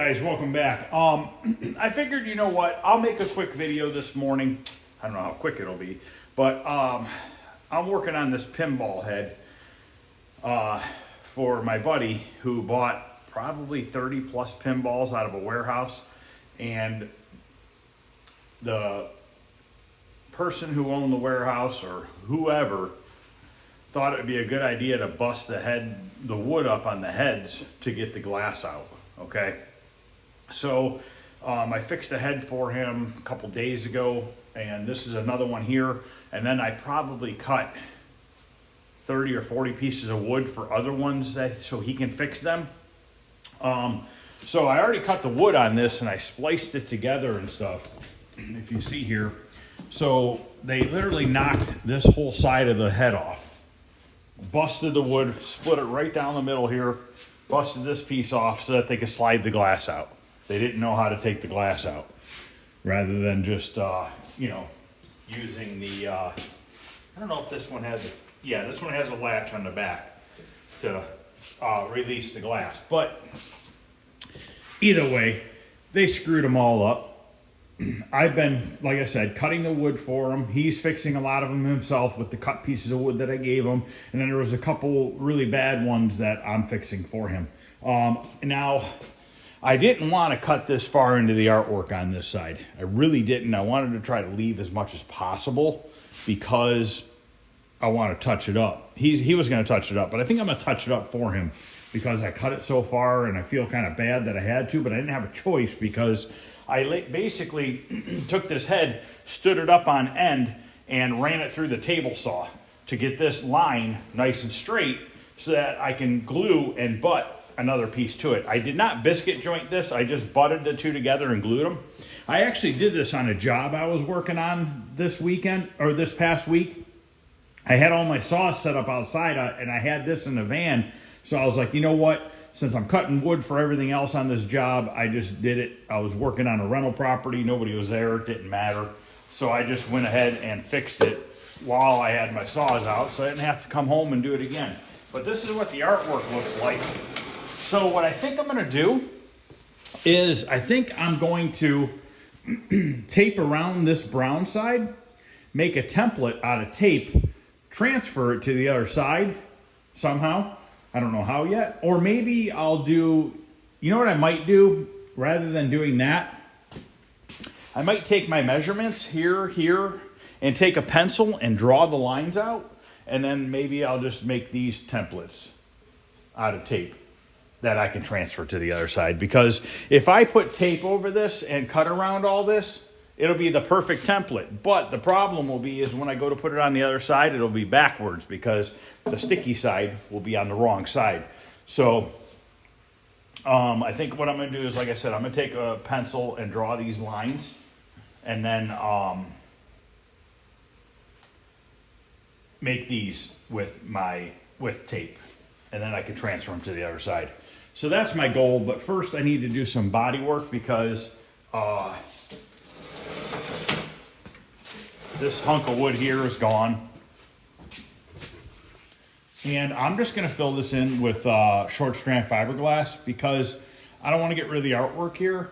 guys, welcome back. I figured, you know what, I'll make a quick video this morning. I don't know how quick it'll be, but I'm working on this pinball head for my buddy who bought probably 30 plus pinballs out of a warehouse, and the person who owned the warehouse or whoever thought it would be a good idea to bust the wood up on the heads to get the glass out. Okay, so I fixed a head for him a couple days ago, and this is another one here. And then I probably cut 30 or 40 pieces of wood for other ones so he can fix them. So I already cut the wood on this and I spliced it together and stuff, if you see here. So they literally knocked this whole side of the head off, busted the wood, split it right down the middle here, busted this piece off so that they could slide the glass out. They didn't know how to take the glass out, rather than just, using the, I don't know if this one has this one has a latch on the back to release the glass. But either way, they screwed them all up. I've been, like I said, cutting the wood for him. He's fixing a lot of them himself with the cut pieces of wood that I gave him. And then there was a couple really bad ones that I'm fixing for him. Now, I didn't want to cut this far into the artwork on this side. I really didn't. I wanted to try to leave as much as possible because I want to touch it up. He was going to touch it up, but I think I'm going to touch it up for him because I cut it so far and I feel kind of bad that I had to, but I didn't have a choice because I basically took this head, stood it up on end, and ran it through the table saw to get this line nice and straight so that I can glue and butt another piece to it. I did not biscuit joint this. I just butted the two together and glued them. I actually did this on a job I was working on this past week. I had all my saws set up outside and I had this in the van. So I was like, you know what? Since I'm cutting wood for everything else on this job, I just did it. I was working on a rental property. Nobody was there. It didn't matter. So I just went ahead and fixed it while I had my saws out, so I didn't have to come home and do it again. But this is what the artwork looks like. So what I think I'm going to do is I think I'm going to tape around this brown side, make a template out of tape, transfer it to the other side somehow. I don't know how yet. Or maybe I'll do, you know what I might do? Rather than doing that, I might take my measurements here, and take a pencil and draw the lines out. And then maybe I'll just make these templates out of tape that I can transfer to the other side. Because if I put tape over this and cut around all this, it'll be the perfect template. But the problem will be is when I go to put it on the other side, it'll be backwards because the sticky side will be on the wrong side. So I think what I'm going to do is, like I said, I'm going to take a pencil and draw these lines, and then make these with tape, and then I can transfer them to the other side. So that's my goal. But first I need to do some body work because this hunk of wood here is gone. And I'm just going to fill this in with short strand fiberglass because I don't want to get rid of the artwork here.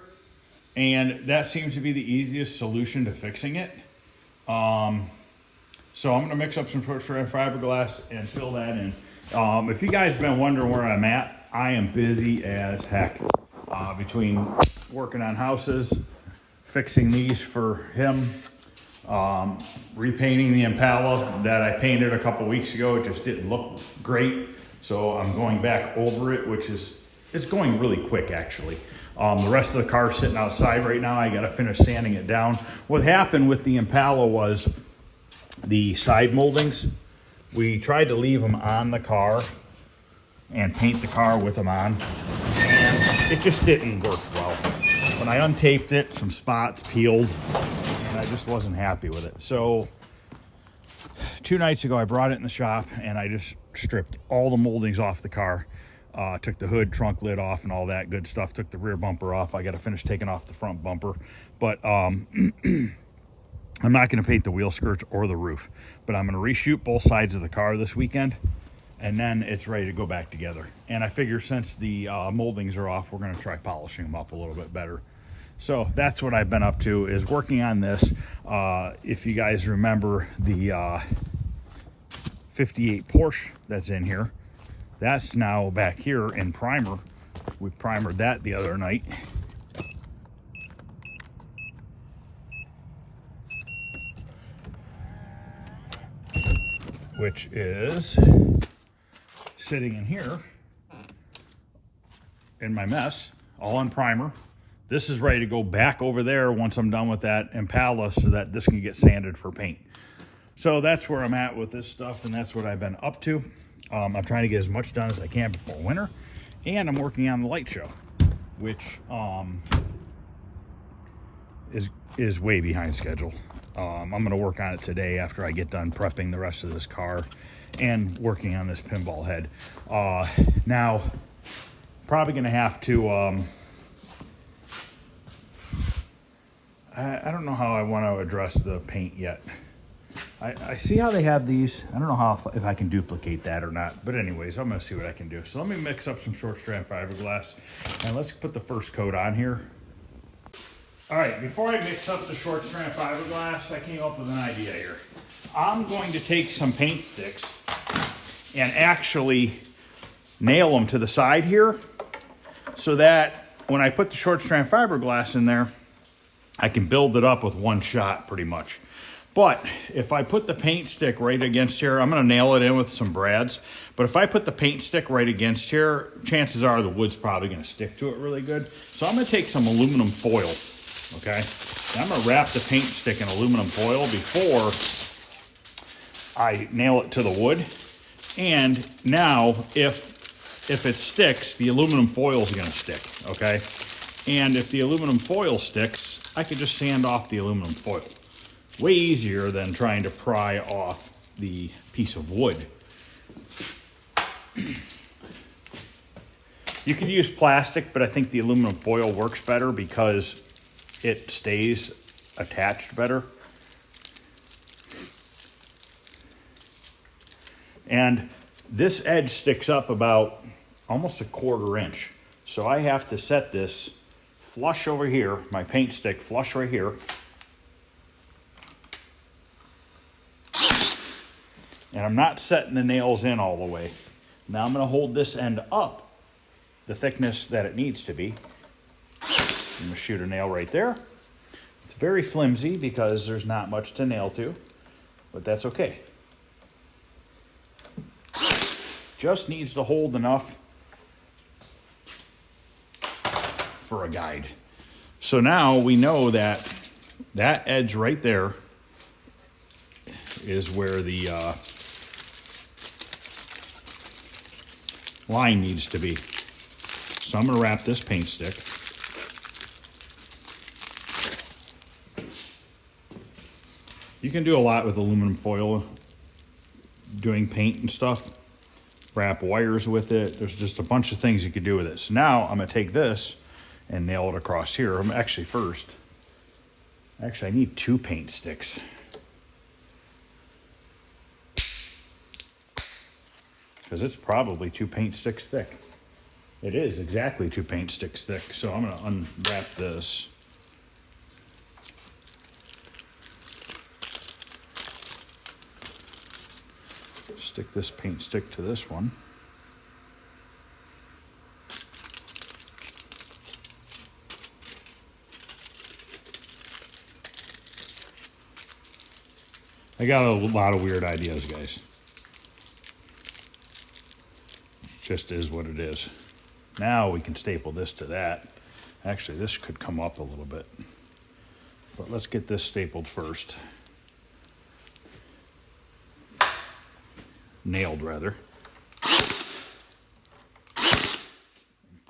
And that seems to be the easiest solution to fixing it. So I'm going to mix up some short strand fiberglass and fill that in. If you guys have been wondering where I'm at, I am busy as heck. Between working on houses, fixing these for him, repainting the Impala that I painted a couple weeks ago. It just didn't look great, so I'm going back over it, it's going really quick actually. The rest of the car's sitting outside right now. I got to finish sanding it down. What happened with the Impala was the side moldings, we tried to leave them on the car and paint the car with them on, and it just didn't work well. When I untaped it, some spots peeled, and I just wasn't happy with it. So 2 nights ago, I brought it in the shop and I just stripped all the moldings off the car. Took the hood, trunk lid off and all that good stuff. Took the rear bumper off. I got to finish taking off the front bumper. But I'm not going to paint the wheel skirts or the roof. But I'm going to reshoot both sides of the car this weekend. and then it's ready to go back together. And I figure since the moldings are off, we're going to try polishing them up a little bit better. So that's what I've been up to, is working on this. If you guys remember the 58 Porsche that's in here, that's now back here in primer. We primered that the other night. Which is sitting in here in my mess, all on primer. This is ready to go back over there once I'm done with that Impala, so that this can get sanded for paint. So that's where I'm at with this stuff, and that's what I've been up to. I'm trying to get as much done as I can before winter, and I'm working on the light show, which is way behind schedule. I'm going to work on it today after I get done prepping the rest of this car and working on this pinball head. Now, probably going to have to, I don't know how I want to address the paint yet. I see how they have these. I don't know if I can duplicate that or not. But anyways, I'm going to see what I can do. So let me mix up some short strand fiberglass, and let's put the first coat on here. All right, before I mix up the short strand fiberglass, I came up with an idea here. I'm going to take some paint sticks and actually nail them to the side here, so that when I put the short strand fiberglass in there, I can build it up with one shot pretty much. But if I put the paint stick right against here, I'm gonna nail it in with some brads, but if I put the paint stick right against here, chances are the wood's probably gonna stick to it really good. So I'm gonna take some aluminum foil. Okay, now I'm going to wrap the paint stick in aluminum foil before I nail it to the wood. And now, if it sticks, the aluminum foil is going to stick, okay? And if the aluminum foil sticks, I can just sand off the aluminum foil. Way easier than trying to pry off the piece of wood. You could use plastic, but I think the aluminum foil works better because it stays attached better. And this edge sticks up about almost a 1/4 inch. So I have to set this flush over here, my paint stick flush right here. And I'm not setting the nails in all the way. Now I'm going to hold this end up the thickness that it needs to be. I'm going to shoot a nail right there. It's very flimsy because there's not much to nail to, but that's okay. Just needs to hold enough for a guide. So now we know that that edge right there is where the line needs to be. So I'm going to wrap this paint stick. You can do a lot with aluminum foil, doing paint and stuff. Wrap wires with it. There's just a bunch of things you could do with it. So now I'm going to take this and nail it across here. Actually, I need 2 paint sticks. Because it's probably 2 paint sticks thick. It is exactly 2 paint sticks thick. So I'm going to unwrap this. Stick this paint stick to this one. I got a lot of weird ideas, guys. It just is what it is. Now we can staple this to that. Actually, this could come up a little bit. But let's get this stapled first. Nailed, rather.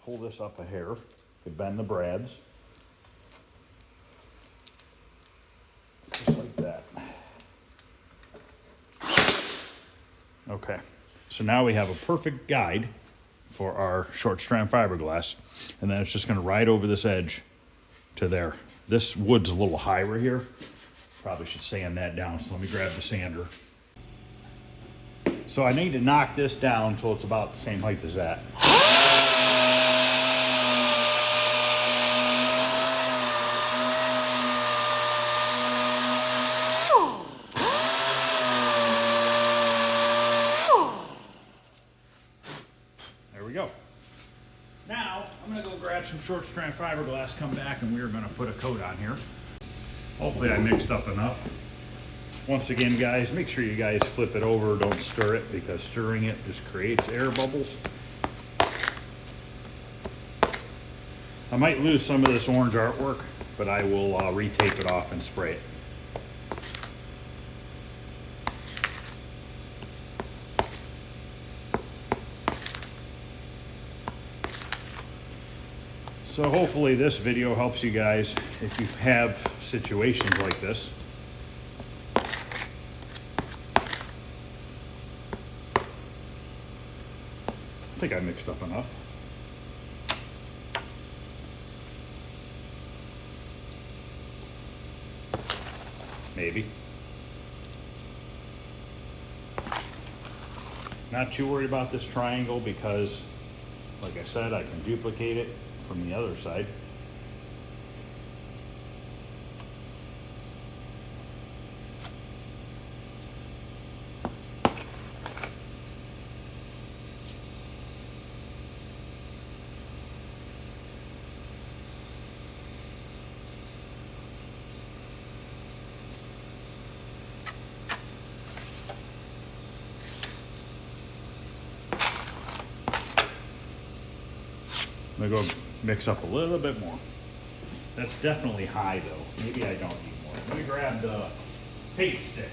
Pull this up a hair. Could bend the brads. Just like that. Okay, so now we have a perfect guide for our short strand fiberglass, and then it's just going to ride over this edge to there. This wood's a little high right here. Probably should sand that down, so let me grab the sander. So I need to knock this down until it's about the same height as that. There we go. Now, I'm gonna go grab some short strand fiberglass, come back, and we're gonna put a coat on here. Hopefully I mixed up enough. Once again, guys, make sure you guys flip it over, don't stir it, because stirring it just creates air bubbles. I might lose some of this orange artwork, but I will retape it off and spray it. So hopefully this video helps you guys if you have situations like this. I think I mixed up enough. Maybe. Not too worried about this triangle because, like I said, I can duplicate it from the other side. I'm gonna go mix up a little bit more. That's definitely high though. Maybe I don't need more. Let me grab the paint stick.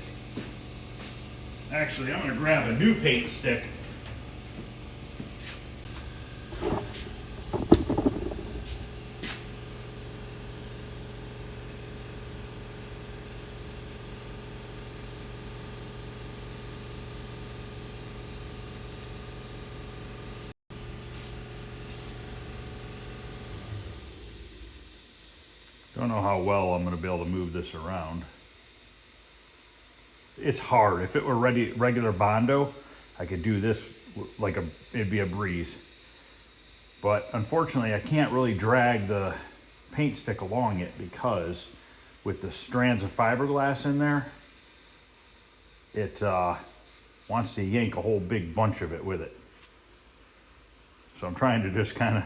Actually, I'm gonna grab a new paint stick. Don't know how well I'm going to be able to move this around. It's hard. If it were regular Bondo, I could do this like it'd be a breeze. But unfortunately, I can't really drag the paint stick along it because with the strands of fiberglass in there, it wants to yank a whole big bunch of it with it. So I'm trying to just kind of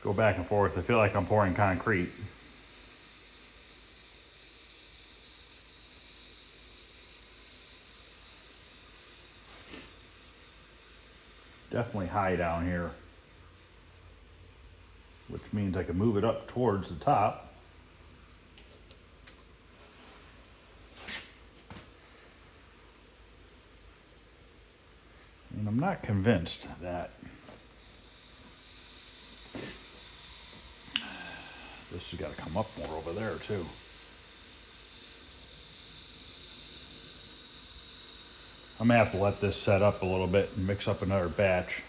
go back and forth. I feel like I'm pouring concrete. Definitely high down here, which means I can move it up towards the top. And I'm not convinced that this has got to come up more over there too. I'm gonna have to let this set up a little bit and mix up another batch.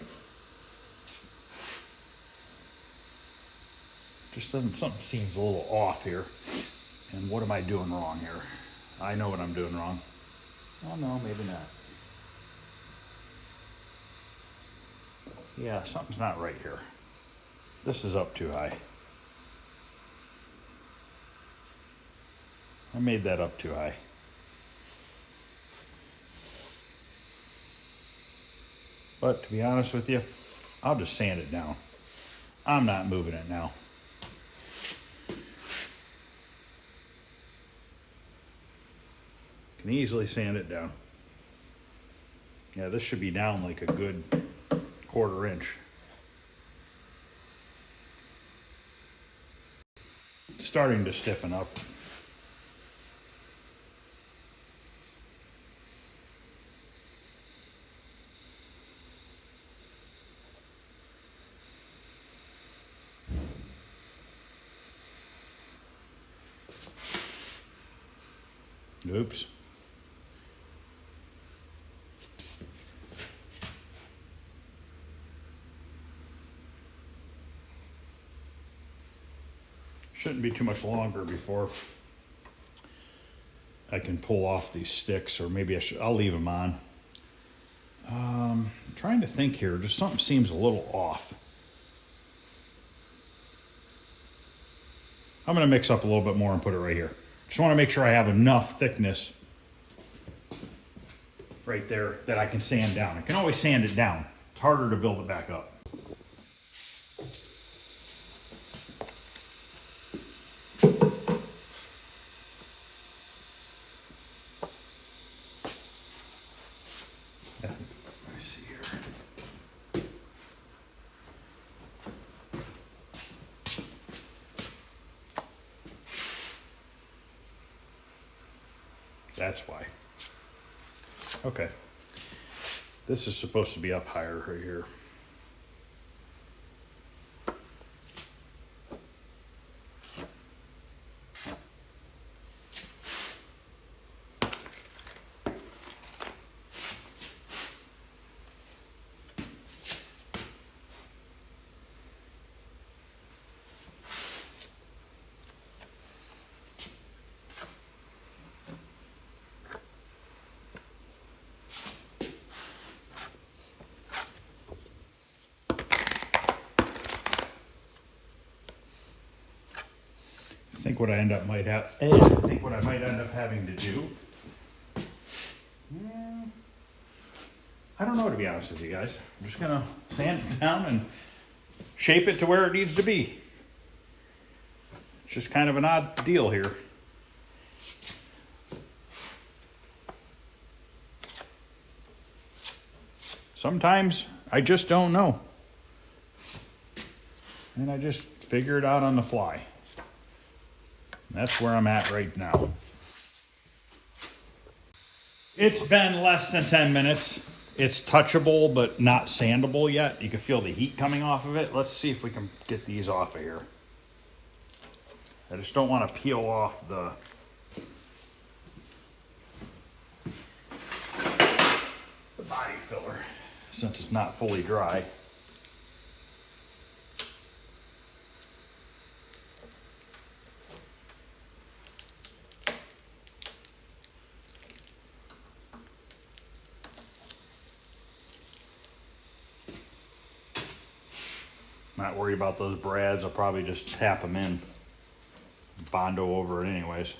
Just something seems a little off here. And what am I doing wrong here? I know what I'm doing wrong. Oh no, maybe not. Yeah, something's not right here. This is up too high. I made that up too high. But to be honest with you, I'll just sand it down. I'm not moving it now. Can easily sand it down. Yeah, this should be down like a good 1/4 inch. It's starting to stiffen up. Oops. Shouldn't be too much longer before I can pull off these sticks, or maybe I'll leave them on. trying to think here. Just something seems a little off. I'm going to mix up a little bit more and put it right here. Just want to make sure I have enough thickness right there that I can sand down. I can always sand it down. It's harder to build it back up. That's why. Okay. This is supposed to be up higher right here. I think what I might end up having to do. I don't know, to be honest with you guys. I'm just gonna sand it down and shape it to where it needs to be. It's just kind of an odd deal here. Sometimes I just don't know. And I just figure it out on the fly. That's where I'm at right now. It's been less than 10 minutes. It's touchable, but not sandable yet. You can feel the heat coming off of it. Let's see if we can get these off of here. I just don't want to peel off the body filler since it's not fully dry. Not worried about those brads. I'll probably just tap them in. Bondo over it anyways.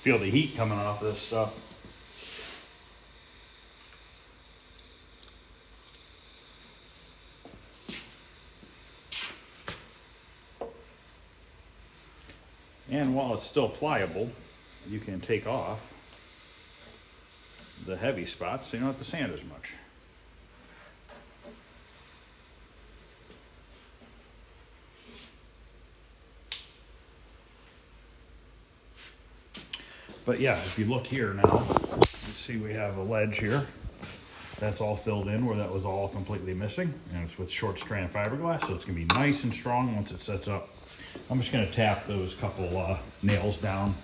Feel the heat coming off this stuff. And while it's still pliable, you can take off the heavy spots so you don't have to sand as much. But yeah, if you look here now, you see we have a ledge here. That's all filled in where that was all completely missing. And it's with short strand fiberglass, so it's gonna be nice and strong once it sets up. I'm just gonna tap those couple nails down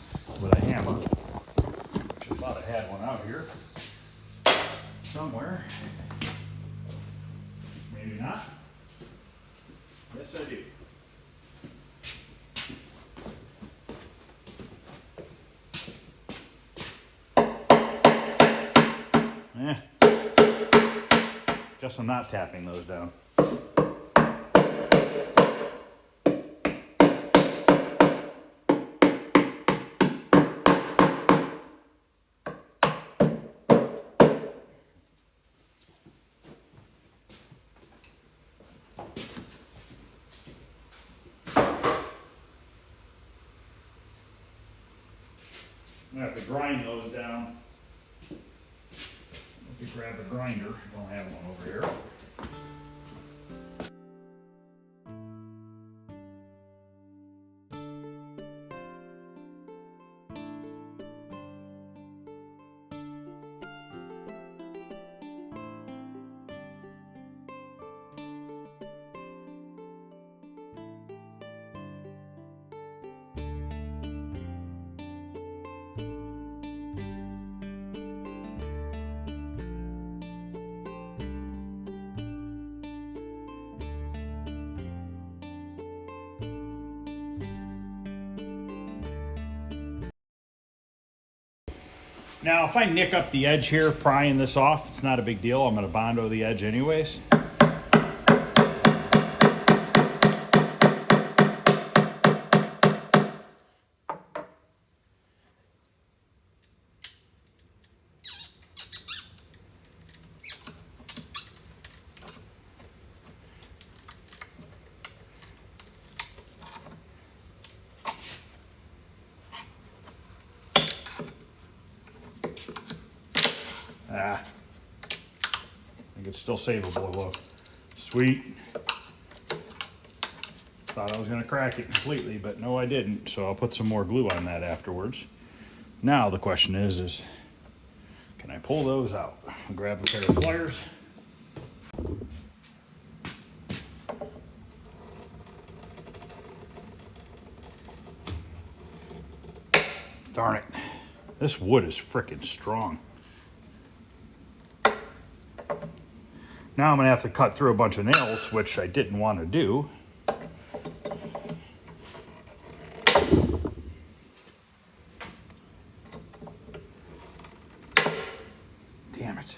with a hammer, which I thought I had one out here somewhere. Maybe not. Yes, I do. Guess I'm not tapping those down. I'm gonna have to grind those down. Let me grab a grinder. I don't have one over here. Now, if I nick up the edge here, prying this off, it's not a big deal. I'm going to Bondo the edge anyways. I think it's still savable. Look, sweet. Thought I was going to crack it completely, but no, I didn't. So I'll put some more glue on that afterwards. Now the question is can I pull those out? I'll grab a pair of pliers. Darn it. This wood is frickin' strong. Now I'm going to have to cut through a bunch of nails, which I didn't want to do. Damn it.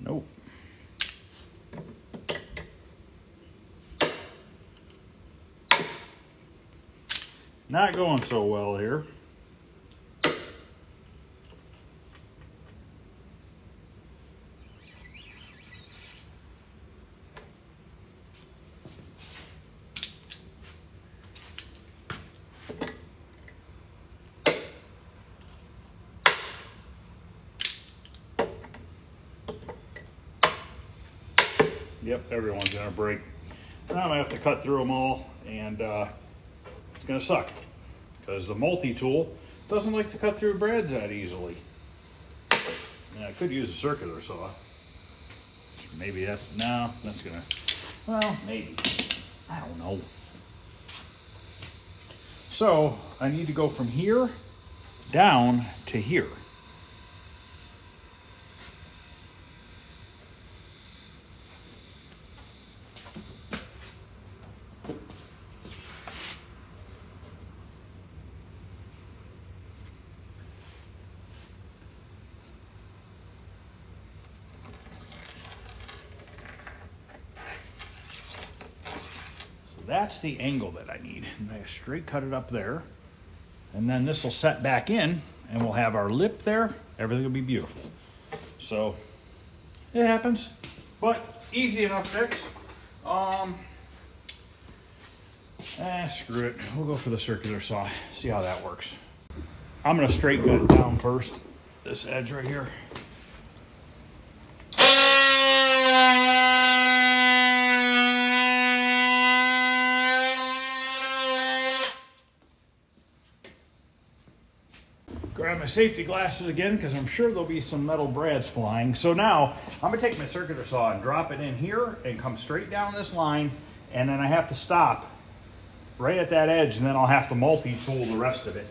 Nope. Not going so well here. Yep, everyone's gonna break. Now I'm gonna have to cut through them all, and it's gonna suck because the multi-tool doesn't like to cut through brads that easily. Yeah, I could use a circular saw. Maybe that's, no, that's gonna, well, maybe. I don't know. So I need to go from here down to here. That's the angle that I need. And I straight cut it up there. And then this will set back in and we'll have our lip there. Everything will be beautiful. So it happens, but easy enough fix. Screw it. We'll go for the circular saw. See how that works. I'm gonna straight cut it down first. This edge right here. Grab my safety glasses again because I'm sure there'll be some metal brads flying. So now I'm gonna take my circular saw and drop it in here and come straight down this line, and then I have to stop right at that edge, and then I'll have to multi-tool the rest of it.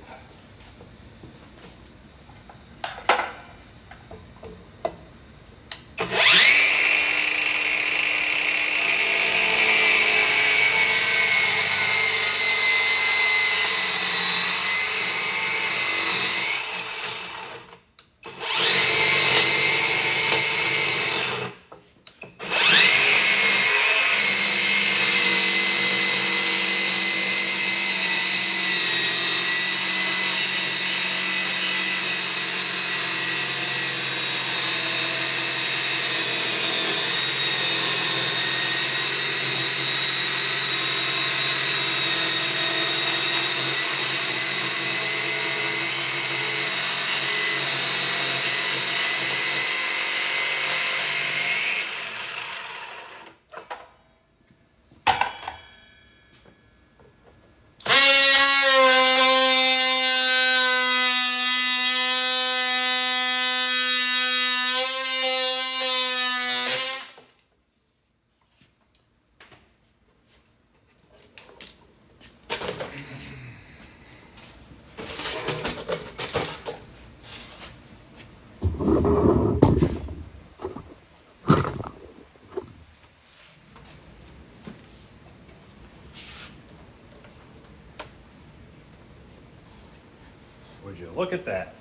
Would you look at that?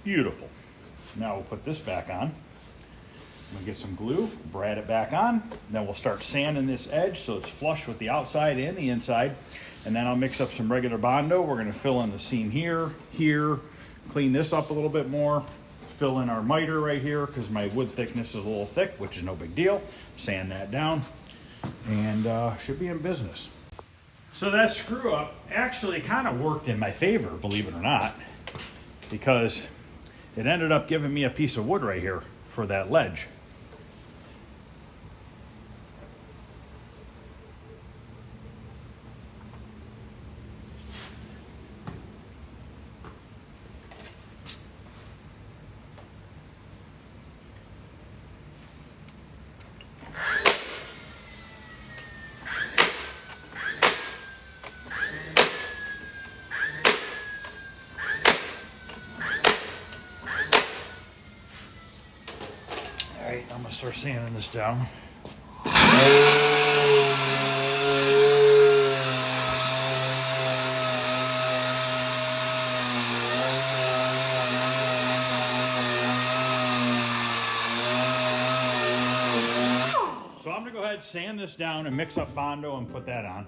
Beautiful. Now we'll put this back on. I'm gonna get some glue, brad it back on. Then we'll start sanding this edge so it's flush with the outside and the inside. And then I'll mix up some regular Bondo. We're gonna fill in the seam here, clean this up a little bit more, fill in our miter right here because my wood thickness is a little thick, which is no big deal. Sand that down and should be in business. So that screw up actually kind of worked in my favor, believe it or not, because it ended up giving me a piece of wood right here for that ledge. All right, I'm gonna start sanding this down. So I'm gonna go ahead, sand this down and mix up Bondo and put that on.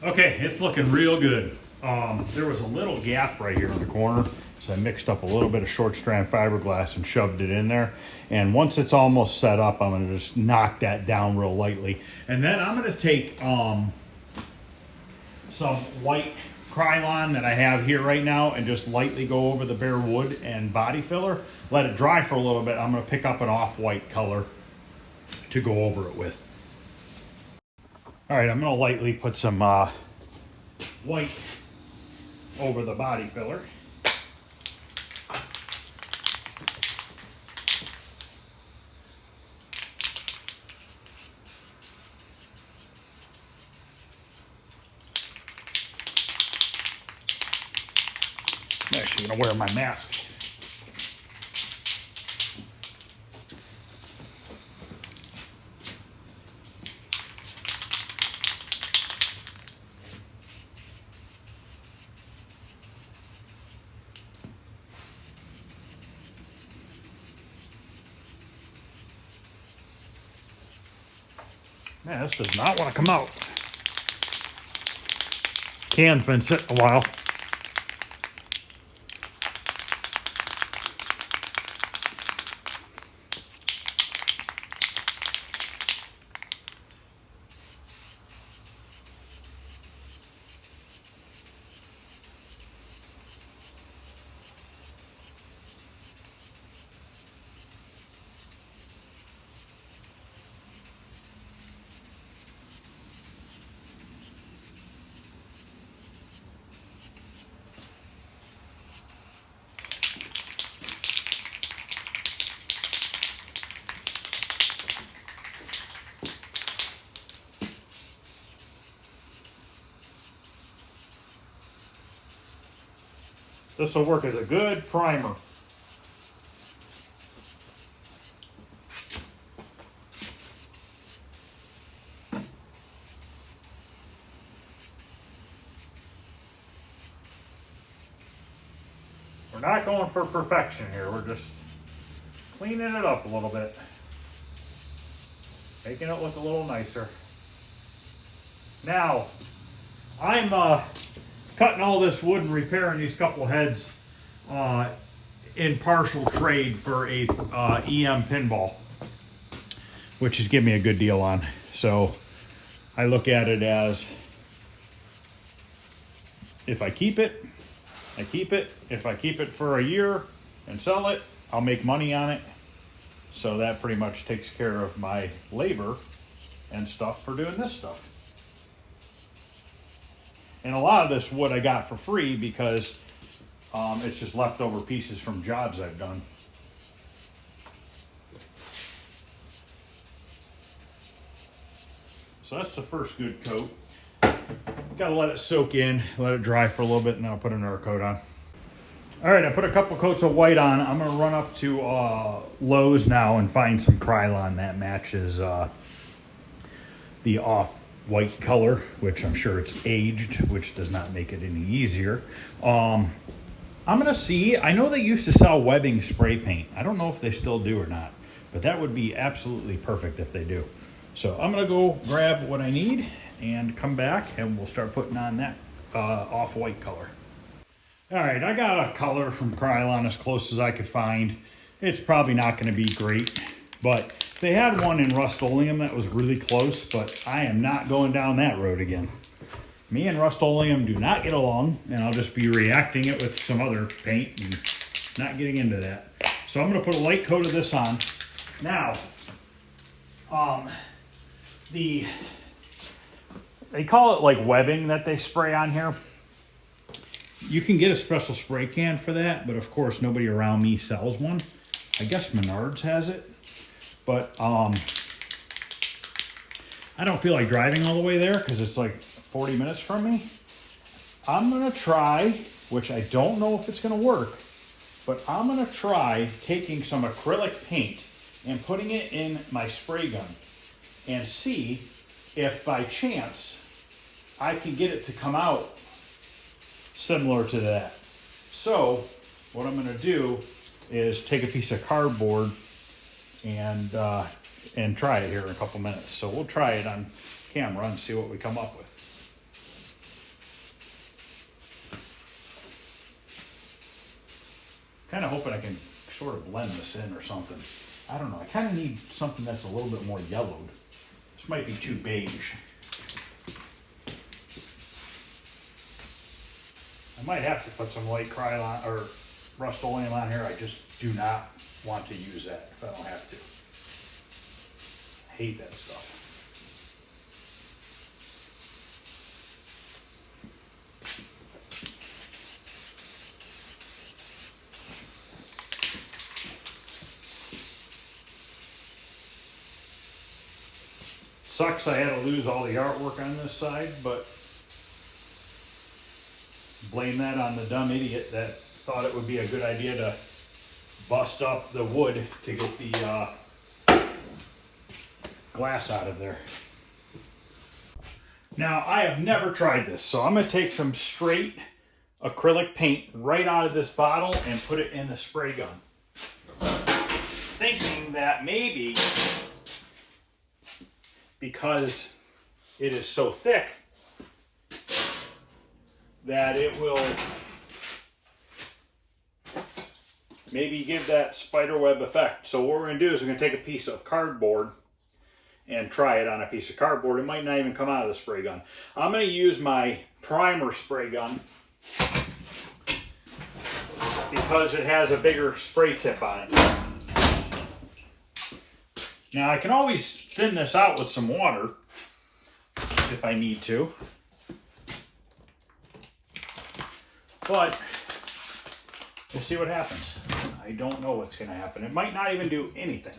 Okay, it's looking real good. There was a little gap right here in the corner, so I mixed up a little bit of short strand fiberglass and shoved it in there. And once it's almost set up, I'm gonna just knock that down real lightly. And then I'm gonna take some white Krylon that I have here right now and just lightly go over the bare wood and body filler. Let it dry for a little bit. I'm gonna pick up an off-white color to go over it with. All right, I'm gonna lightly put some white over the body filler. I'm actually gonna wear my mask. Man, this does not want to come out. Can's been sitting a while. This will work as a good primer. We're not going for perfection here. We're just cleaning it up a little bit. Making it look a little nicer. Now, I'm cutting all this wood and repairing these couple heads in partial trade for a EM pinball, which is giving me a good deal on. So I look at it as, if I keep it, I keep it. If I keep it for a year and sell it, I'll make money on it. So that pretty much takes care of my labor and stuff for doing this stuff. And a lot of this wood I got for free because it's just leftover pieces from jobs I've done. So that's the first good coat. Gotta let it soak in, let it dry for a little bit, and then I'll put another coat on. All right, I put a couple coats of white on. I'm gonna run up to Lowe's now and find some Krylon that matches the off-white color, which I'm sure it's aged, which does not make it any easier. I'm gonna see, I know they used to sell webbing spray paint. I don't know if they still do or not, but that would be absolutely perfect if they do. So I'm gonna go grab what I need and come back and we'll start putting on that off-white color. All right, I got a color from Krylon as close as I could find. It's probably not gonna be great, but they had one in Rust-Oleum that was really close, but I am not going down that road again. Me and Rust-Oleum do not get along, and I'll just be reacting it with some other paint and not getting into that. So I'm gonna put a light coat of this on. Now, they call it like webbing that they spray on here. You can get a special spray can for that, but of course nobody around me sells one. I guess Menards has it, but I don't feel like driving all the way there because it's like 40 minutes from me. I'm gonna try, which I don't know if it's gonna work, but I'm gonna try taking some acrylic paint and putting it in my spray gun and see if by chance I can get it to come out similar to that. So what I'm gonna do is take a piece of cardboard and try it here in a couple minutes. So we'll try it on camera and see what we come up with. Kind of hoping I can sort of blend this in or something. I don't know, I kind of need something that's a little bit more yellowed. This might be too beige. I might have to put some light Krylon or Rust-Oleum on here. I just do not want to use that if I don't have to. I hate that stuff. Sucks I had to lose all the artwork on this side, but blame that on the dumb idiot that thought it would be a good idea to bust up the wood to get the glass out of there. Now, I have never tried this, so I'm going to take some straight acrylic paint right out of this bottle and put it in the spray gun. Thinking that maybe, because it is so thick, that it will maybe give that spiderweb effect. So what we're going to do is we're going to take a piece of cardboard and try it on a piece of cardboard. It might not even come out of the spray gun. I'm going to use my primer spray gun because it has a bigger spray tip on it. Now I can always thin this out with some water if I need to. But we'll see what happens. I don't know what's going to happen. It might not even do anything.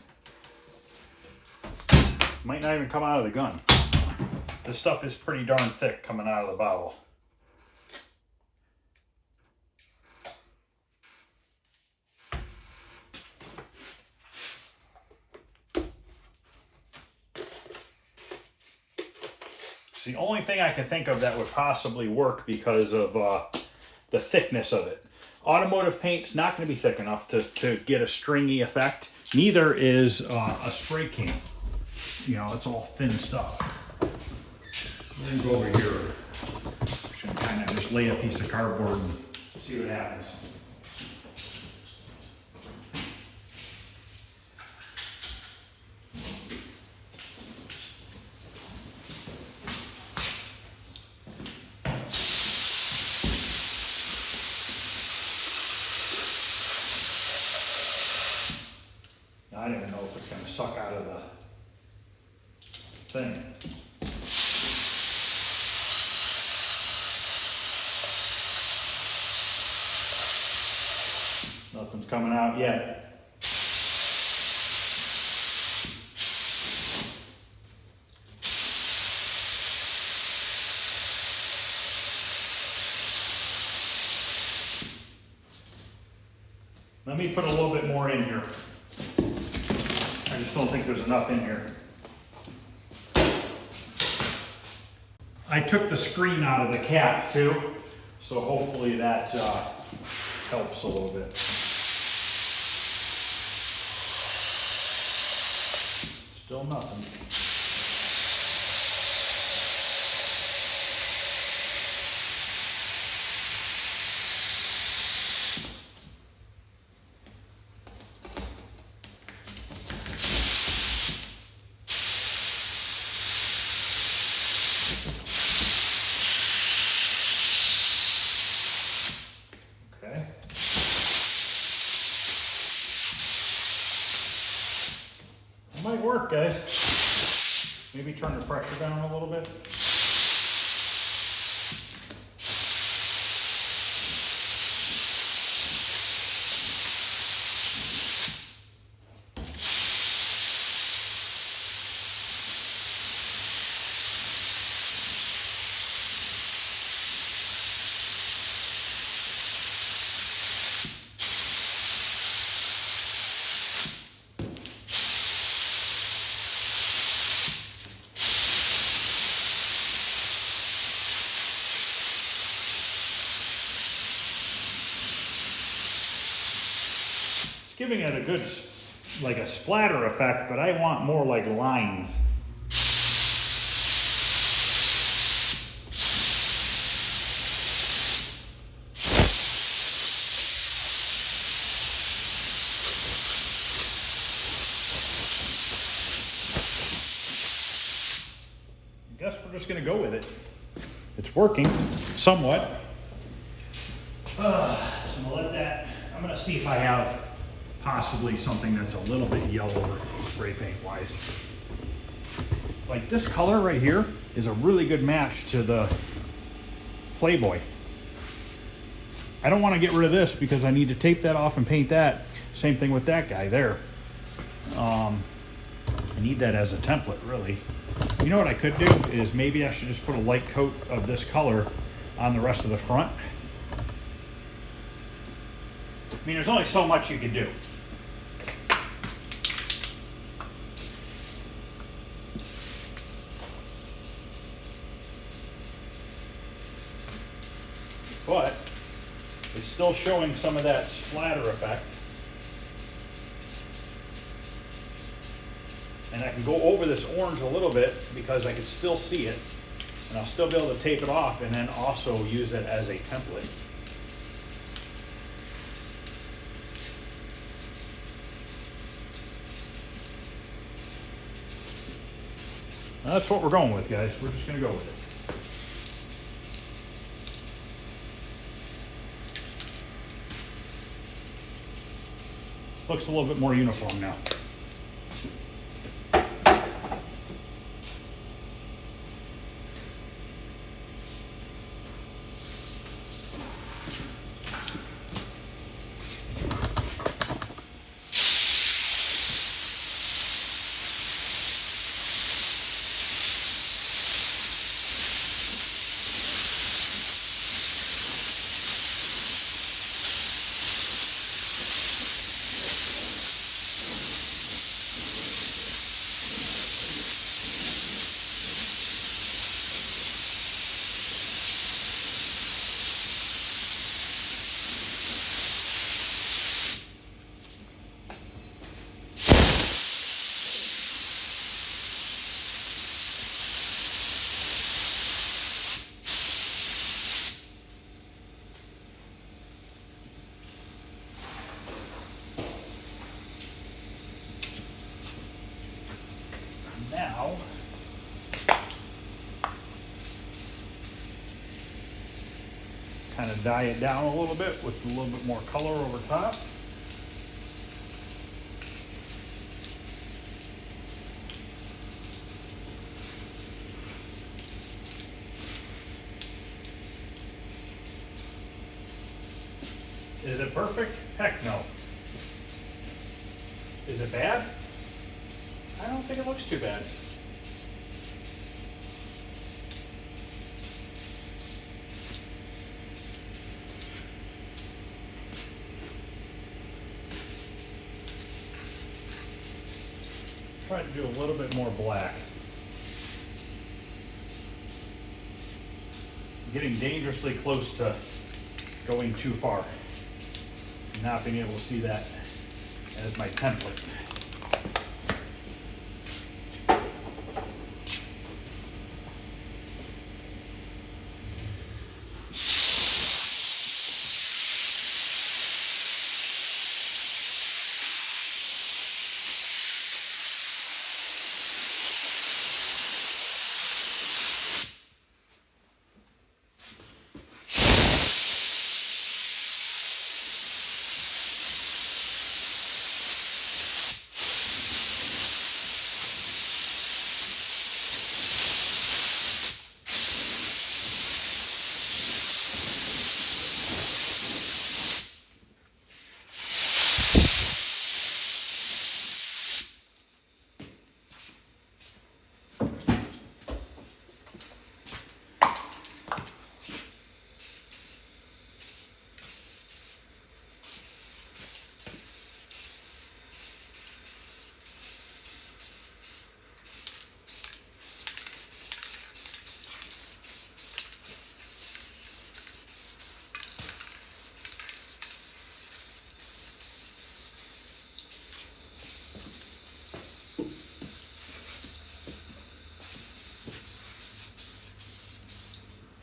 It might not even come out of the gun. This stuff is pretty darn thick coming out of the bottle. It's the only thing I can think of that would possibly work because of the thickness of it. Automotive paint's not going to be thick enough to get a stringy effect. Neither is a spray can. You know, it's all thin stuff. Let me go over here. Should kind of just just lay a piece of cardboard and see what happens. I don't even know if it's going to suck out of the thing. Nothing's coming out yet. Let me put a little bit more in here. I just don't think there's enough in here. I took the screen out of the cap too, so hopefully that helps a little bit. Still nothing. Might work, guys. Maybe turn the pressure down a little bit. Giving it a good, like a splatter effect, but I want more like lines. I guess we're just gonna go with it. It's working, somewhat. So I'm gonna let that, I'm gonna see if I have possibly something that's a little bit yellower spray paint wise. Like this color right here is a really good match to the Playboy. I don't want to get rid of this because I need to tape that off and paint that. Same thing with that guy there. I need that as a template, really. You know what I could do is maybe I should just put a light coat of this color on the rest of the front. I mean, there's only so much you can do. But it's still showing some of that splatter effect. And I can go over this orange a little bit because I can still see it. And I'll still be able to tape it off and then also use it as a template. That's what we're going with, guys. We're just going to go with it. Looks a little bit more uniform now. gonna dye it down a little bit with a little bit more color over top. Is it perfect? Heck no. Is it bad? I don't think it looks too bad. Try to do a little bit more black. I'm getting dangerously close to going too far. Not being able to see that as my template.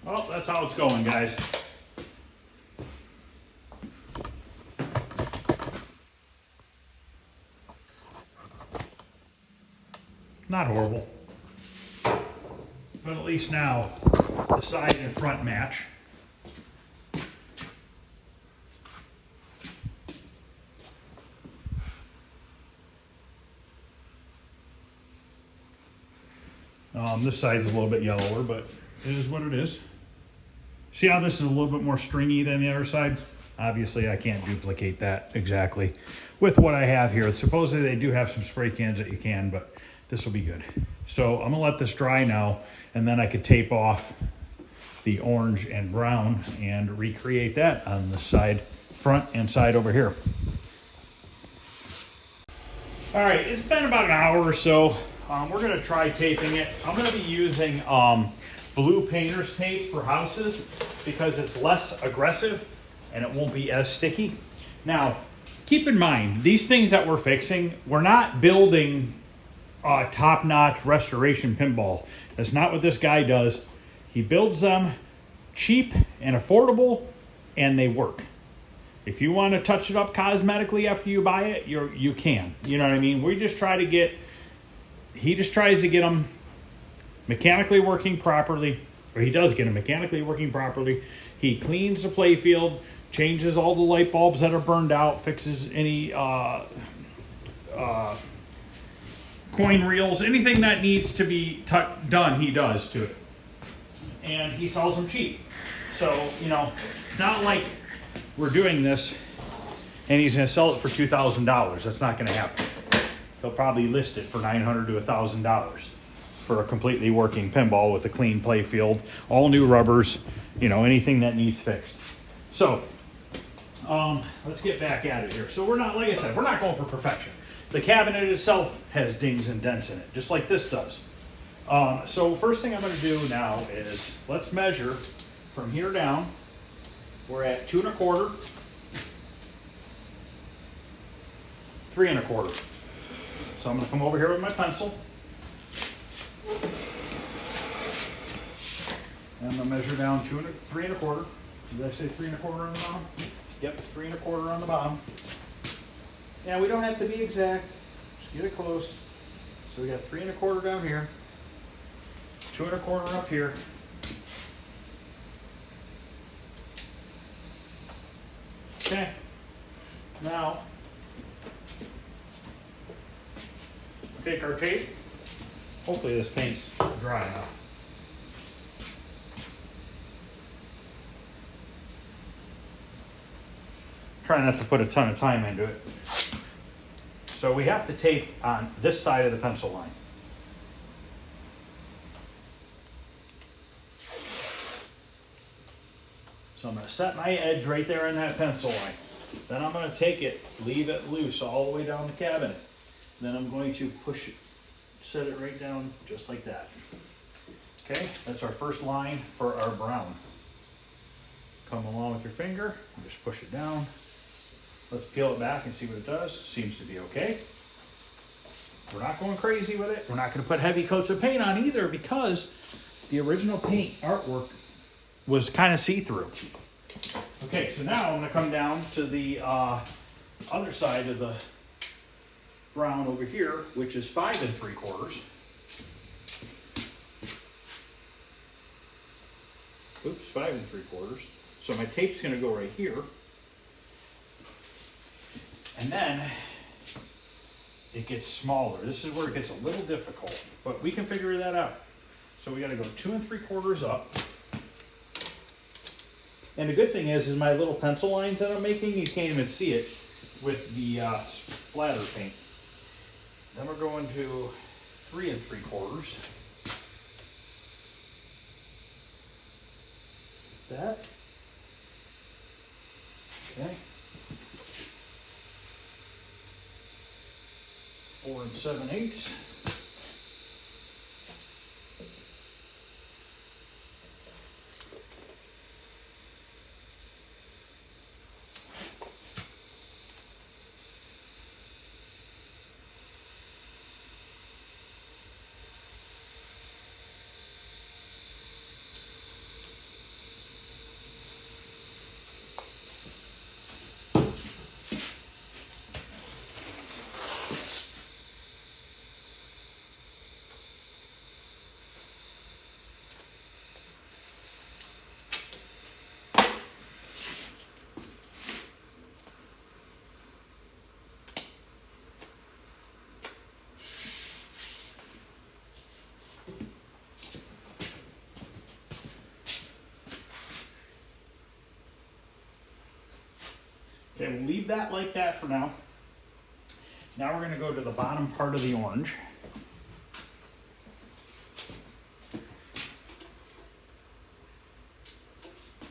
Well, that's how it's going, guys. Not horrible. But at least now the side and front match. This side's a little bit yellower, but it is what it is. See how this is a little bit more stringy than the other side? Obviously, I can't duplicate that exactly with what I have here. Supposedly, they do have some spray cans that you can, but this will be good. So I'm gonna let this dry now, and then I could tape off the orange and brown and recreate that on the side, front and side over here. All right, it's been about an hour or so. We're gonna try taping it. I'm gonna be using blue painter's tape for houses because it's less aggressive and it won't be as sticky. Now, keep in mind, these things that we're fixing, we're not building a top-notch restoration pinball. That's not what this guy does. He builds them cheap and affordable, and they work. If you want to touch it up cosmetically after you buy it, you can. You know what I mean? We just try to get, he just tries to get them mechanically working properly, or he does get them mechanically working properly. He cleans the play field, changes all the light bulbs that are burned out, fixes any coin reels, anything that needs to be done, he does to it. And he sells them cheap. So, you know, it's not like we're doing this and he's going to sell it for $2,000. That's not going to happen. He'll probably list it for $900 to $1,000 for a completely working pinball with a clean play field, all new rubbers, you know, anything that needs fixed. So, let's get back at it here. So we're not, like I said, we're not going for perfection. The cabinet itself has dings and dents in it, just like this does. So first thing I'm going to do now is let's measure from here down. We're at 2 1/4, 3 1/4. So I'm going to come over here with my pencil. And I'm going to measure down 3 1/4. Did I say 3 1/4 on the bottom? Yep, 3 1/4 on the bottom. Yeah, we don't have to be exact. Just get it close. So we got 3 1/4 down here, 2 1/4 up here, Okay, now take our tape. Hopefully this paint's dry enough. Try not to put a ton of time into it. So we have to tape on this side of the pencil line. So I'm going to set my edge right there on that pencil line. Then I'm going to take it, leave it loose all the way down the cabinet. Then I'm going to push it, set it right down just like that. Okay, that's our first line for our brown. Come along with your finger, and just push it down. Let's peel it back and see what it does. Seems to be okay. We're not going crazy with it. We're not going to put heavy coats of paint on either because the original paint artwork was kind of see-through. Okay, so now I'm going to come down to the other side of the brown over here, which is 5 3/4. Oops, 5 3/4. So my tape's going to go right here. And then it gets smaller. This is where it gets a little difficult, but we can figure that out. So we got to go 2 3/4 up. And the good thing is my little pencil lines that I'm making, you can't even see it with the splatter paint. Then we're going to 3 3/4. That. Okay. 4 7/8. Okay, we'll leave that like that for now. Now we're going to go to the bottom part of the orange.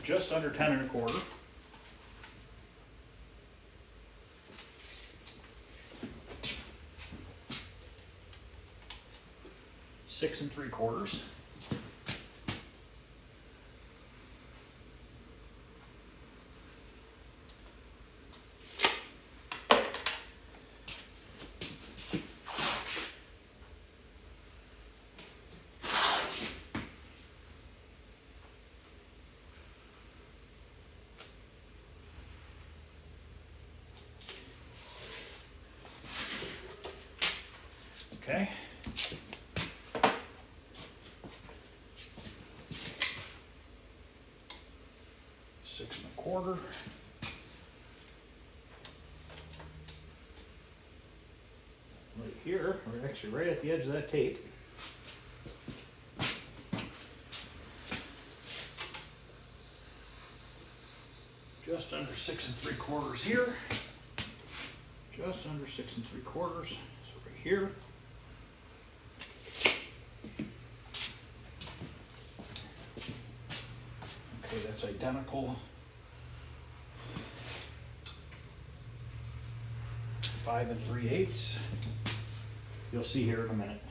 Just under 10 1/4. Six 3/4. Okay. Six 1/4. Right here, we're actually right at the edge of that tape. Just under 6 3/4 here. Just under 6 3/4. So right here. Okay, that's identical. 5 3/8. You'll see here in a minute.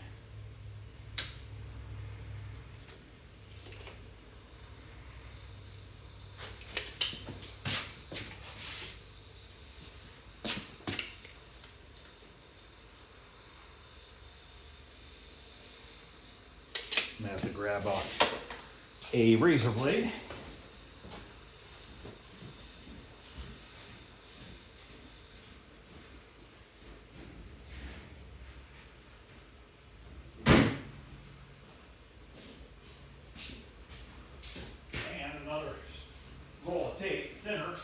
I'm gonna have to grab a razor blade. And another roll of tape, thinner.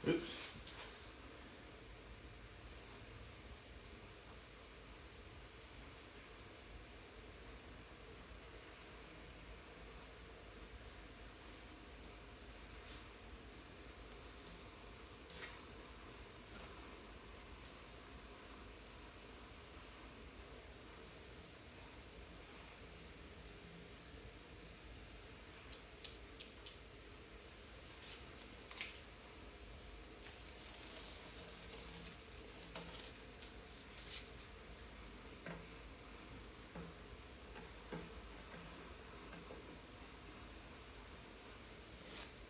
Oops.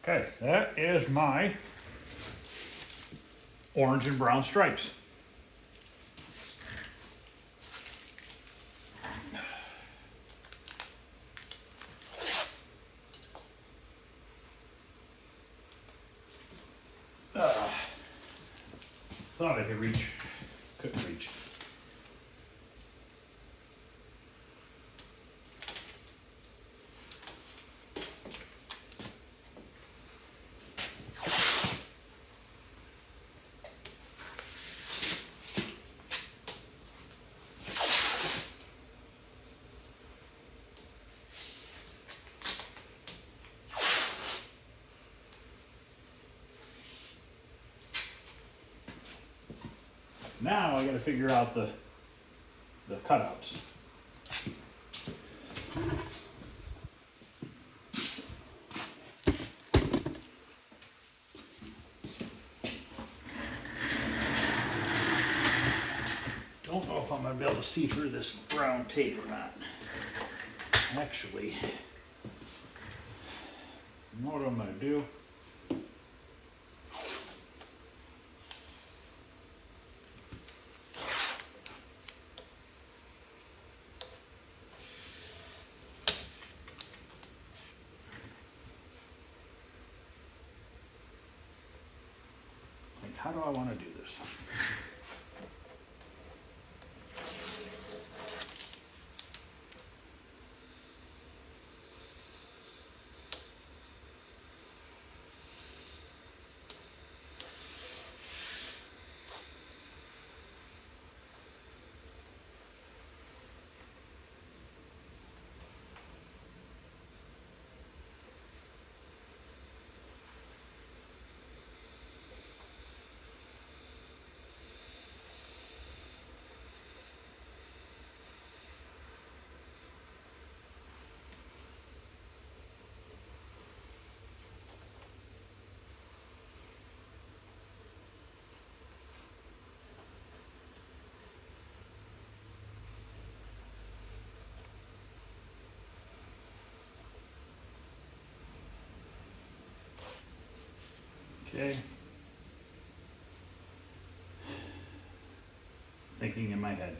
Okay, that is my orange and brown stripes. Thought I could reach, couldn't reach. Now I got to figure out the cutouts. Don't know if I'm going to be able to see through this brown tape or not. Actually, you know what I'm going to do? How do I want to do this? Okay. Thinking in my head.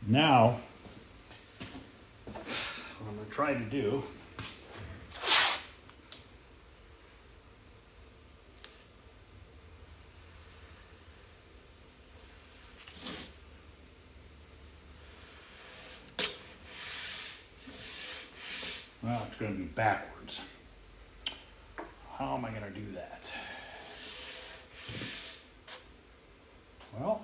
Now, what I'm going to try to do well, it's going to be backwards. How am I going to do that? Well,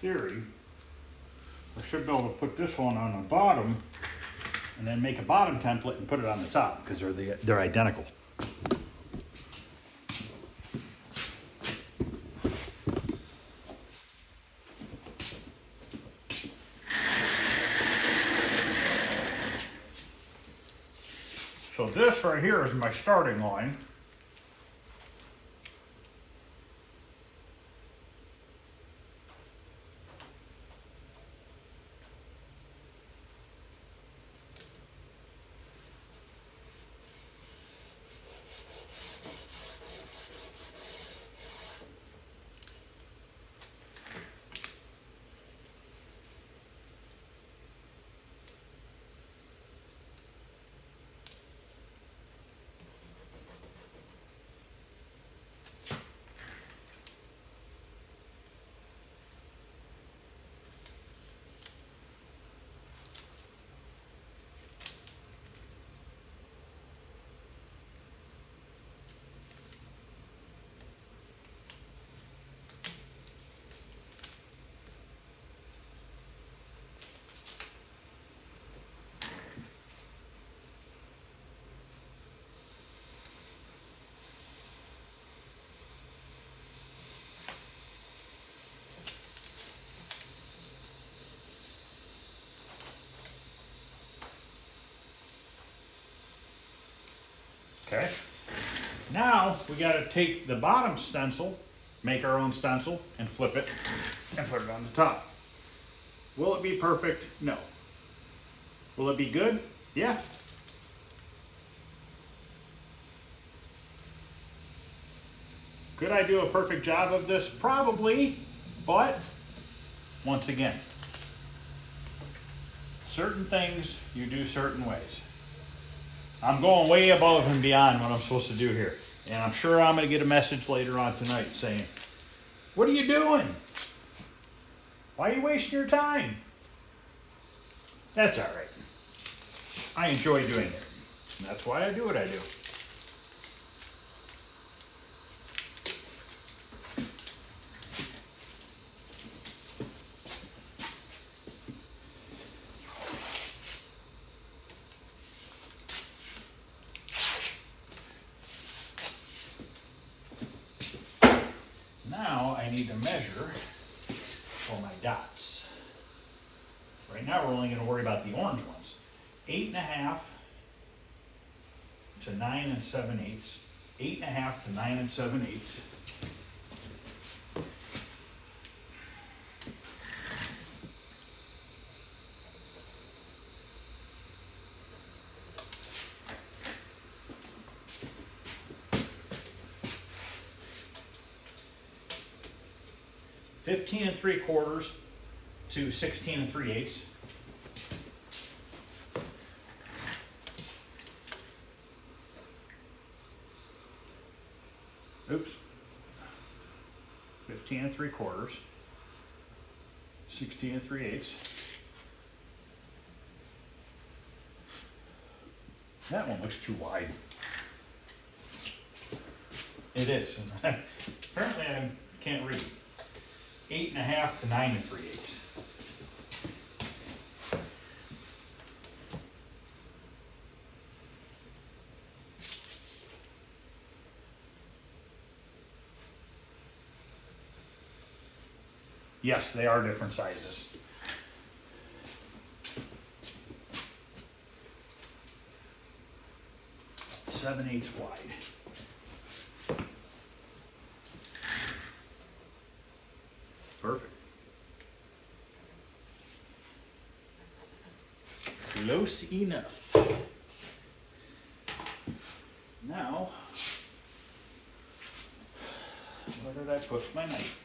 theory, I should be able to put this one on the bottom and then make a bottom template and put it on the top because they're identical. So this right here is my starting line. Okay. Now we got to take the bottom stencil, make our own stencil, and flip it and put it on the top. Will it be perfect? No. Will it be good? Yeah. Could I do a perfect job of this? Probably, but once again, certain things you do certain ways. I'm going way above and beyond what I'm supposed to do here. And I'm sure I'm going to get a message later on tonight saying, what are you doing? Why are you wasting your time? That's all right. I enjoy doing it. And that's why I do what I do. Now I need to measure for my dots. Right now we're only going to worry about the orange ones. 8.5 to 9 7/8. 8.5 to 9 7/8. $15 3/4 to 16 3/8. Oops. 15 3/4. 16 3/8. That one looks too wide. It is. Apparently I can't read. 8.5 to 9 3/8. Yes, they are different sizes. Seven eighths wide. Perfect. Close enough. Now, where did I put my knife?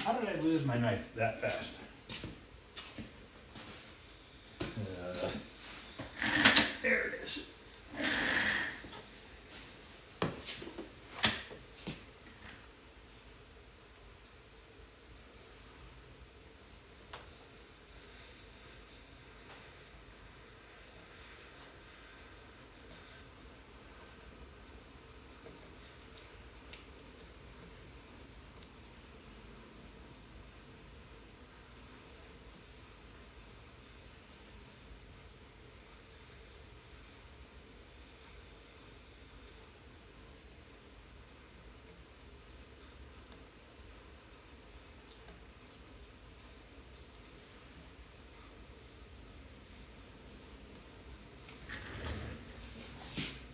How did I lose my knife that fast? There it is.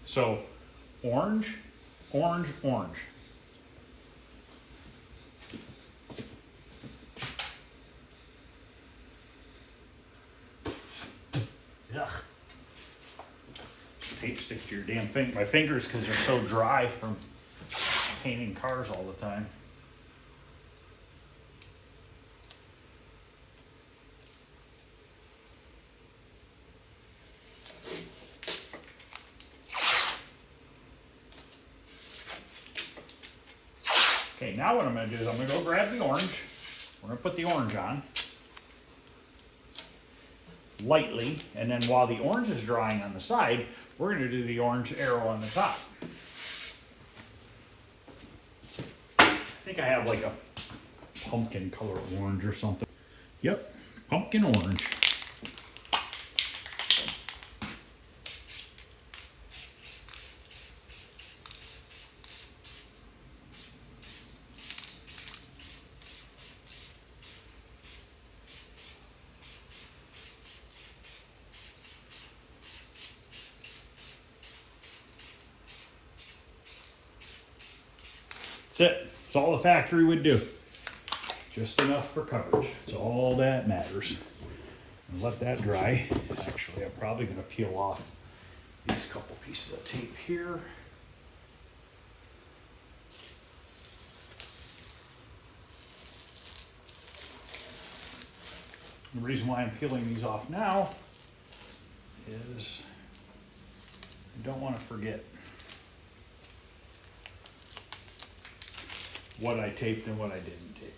So, orange, orange, orange. Yuck. Tape sticks to your damn finger. My fingers, because they're so dry from painting cars all the time. Okay, now what I'm going to do is I'm going to go grab the orange. We're going to put the orange on lightly, and then while the orange is drying on the side, we're going to do the orange arrow on the top. I think I have like a pumpkin color orange or something. Yep, pumpkin orange. That's it. It's all the factory would do. Just enough for coverage. It's all that matters. And let that dry. Actually, I'm probably going to peel off these couple pieces of tape here. The reason why I'm peeling these off now is I don't want to forget what I taped and what I didn't tape.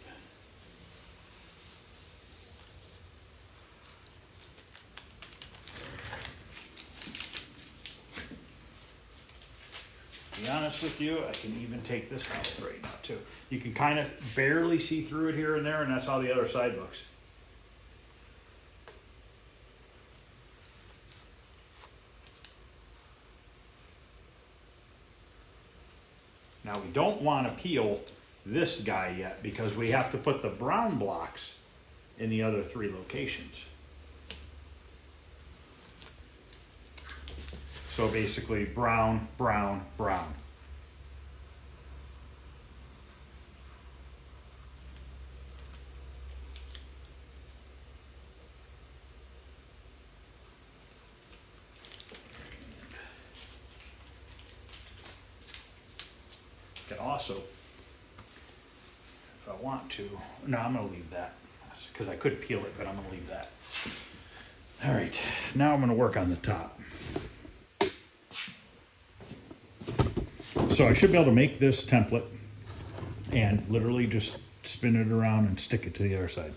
To be honest with you, I can even take this out right now too. You can kind of barely see through it here and there, and that's how the other side looks. Now we don't want to peel this guy yet because we have to put the brown blocks in the other three locations. So basically brown, brown, brown. Can also, if I want to, no, I'm going to leave that because I could peel it, but I'm going to leave that. All right, now I'm going to work on the top. So I should be able to make this template and literally just spin it around and stick it to the other side.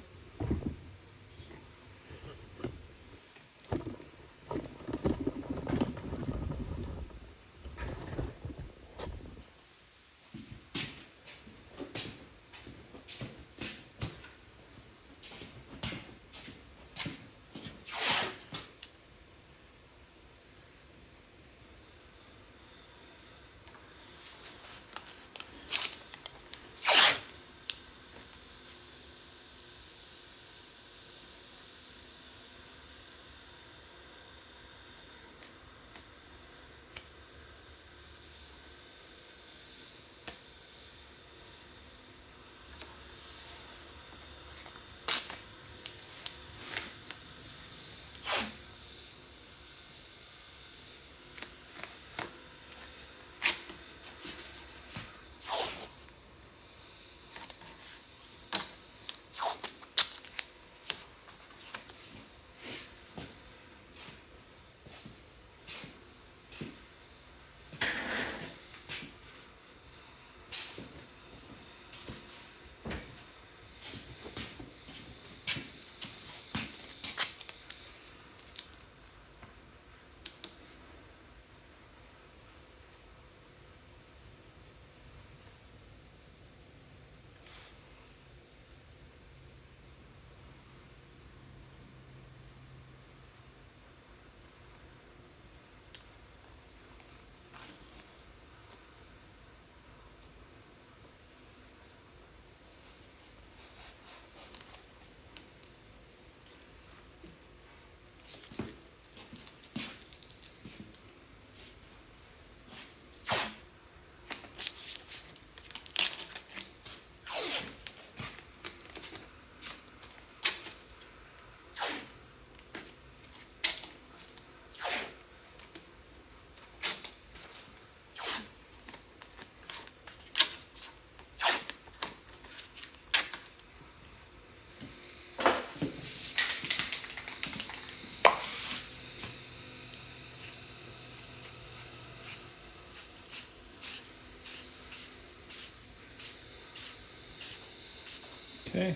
Okay,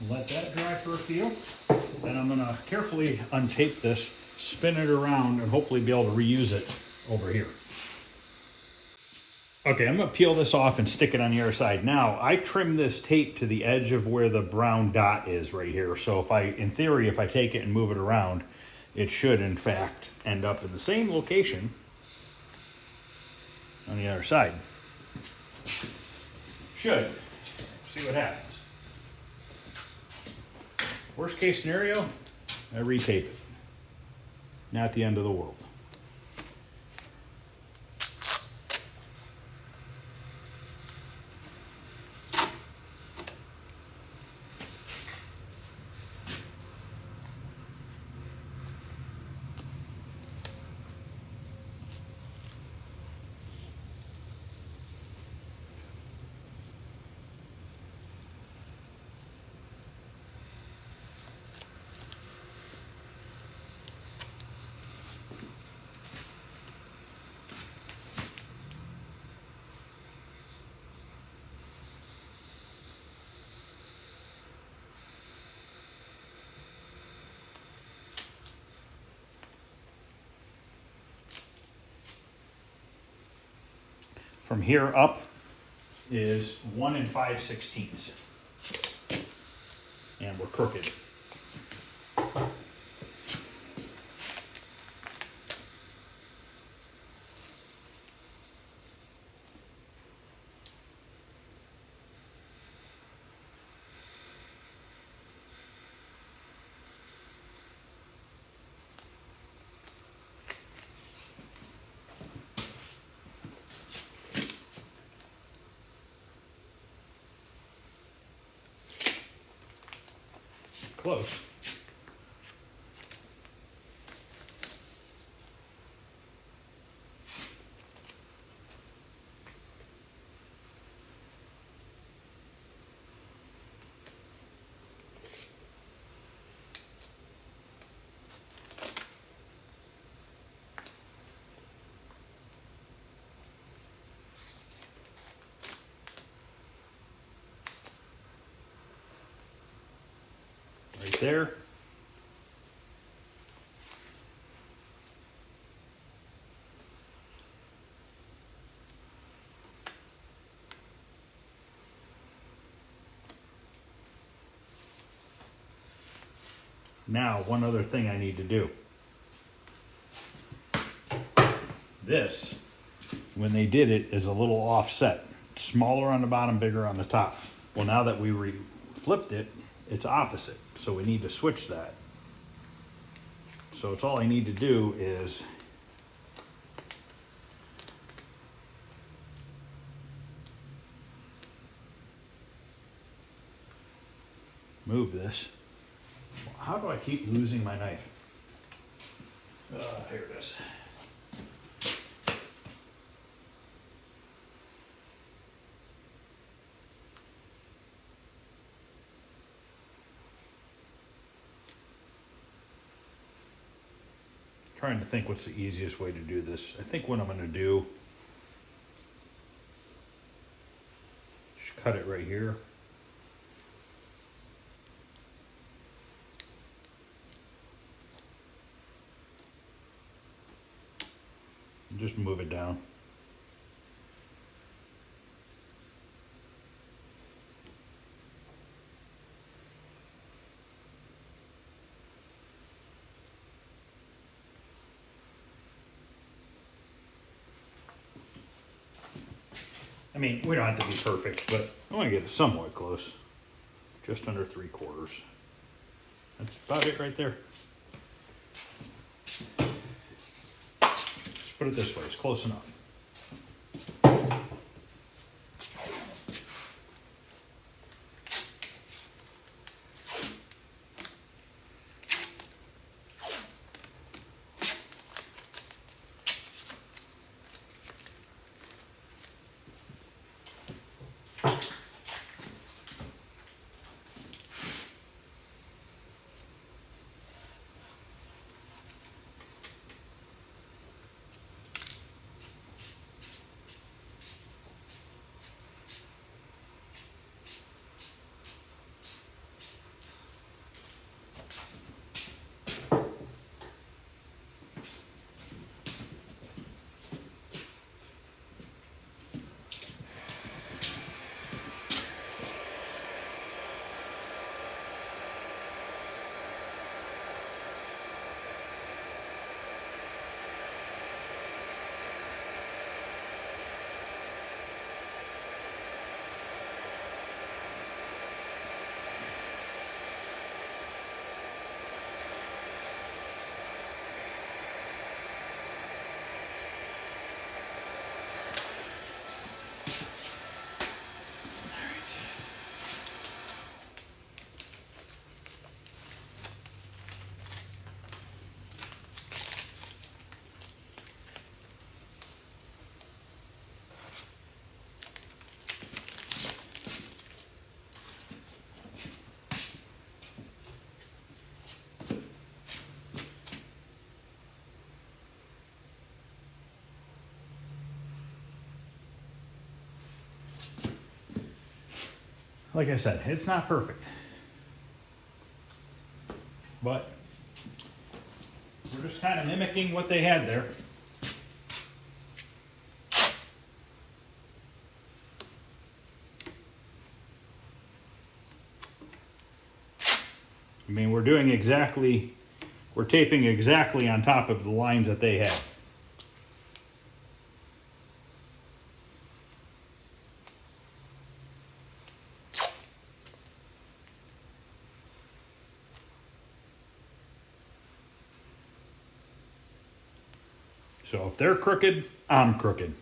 let that dry for a few. Then I'm gonna carefully untape this, spin it around, and hopefully be able to reuse it over here. Okay, I'm gonna peel this off and stick it on the other side. Now, I trimmed this tape to the edge of where the brown dot is right here. So in theory, if I take it and move it around, it should in fact end up in the same location on the other side. Should. See what happens. Worst case scenario, I retape it. Not the end of the world. From here up is 1 5/16, and we're crooked. Close. right there. Now, one other thing I need to do. This, when they did it, is a little offset. Smaller on the bottom, bigger on the top. Well, now that we flipped it, it's opposite. So we need to switch that. So it's all I need to do is move this. How do I keep losing my knife? Here it is. Trying to think what's the easiest way to do this. I think what I'm going to do, just cut it right here. And just move it down. I mean, we don't have to be perfect, but I want to get it somewhat close. Just under 3/4. That's about it right there. Let's put it this way, it's close enough. Like I said, it's not perfect, but we're just kind of mimicking what they had there. I mean, we're taping exactly on top of the lines that they had. So if they're crooked, I'm crooked.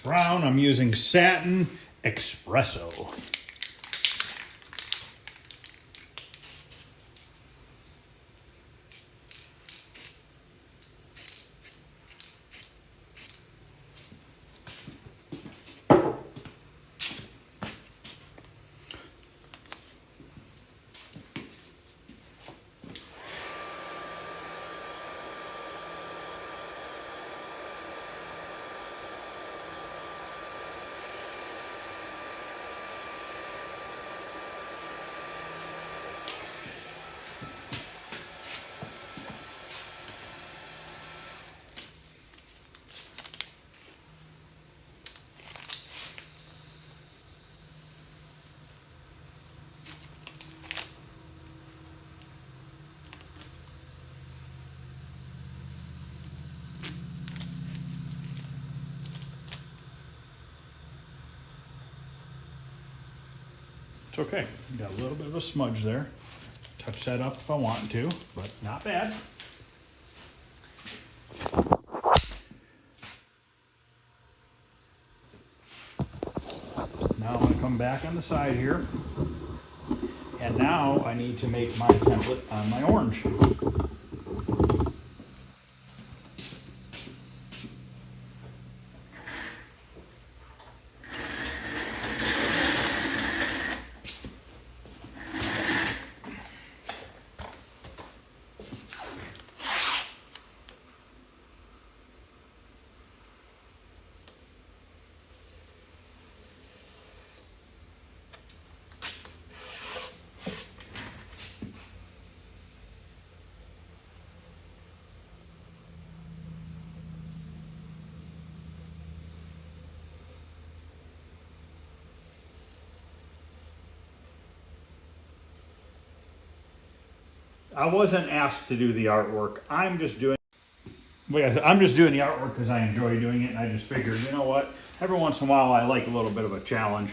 Brown, I'm using Satin Espresso. It's okay. Got a little bit of a smudge there. Touch that up if I want to, but not bad. Now I'm going to come back on the side here. And now I need to make my template on my orange. I wasn't asked to do the artwork. I'm just doing the artwork because I enjoy doing it, and I just figured, you know what? Every once in a while, I like a little bit of a challenge.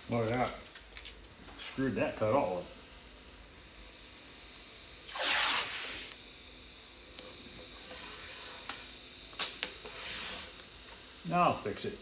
Look at that. Screwed that cut all up. Now I'll fix it.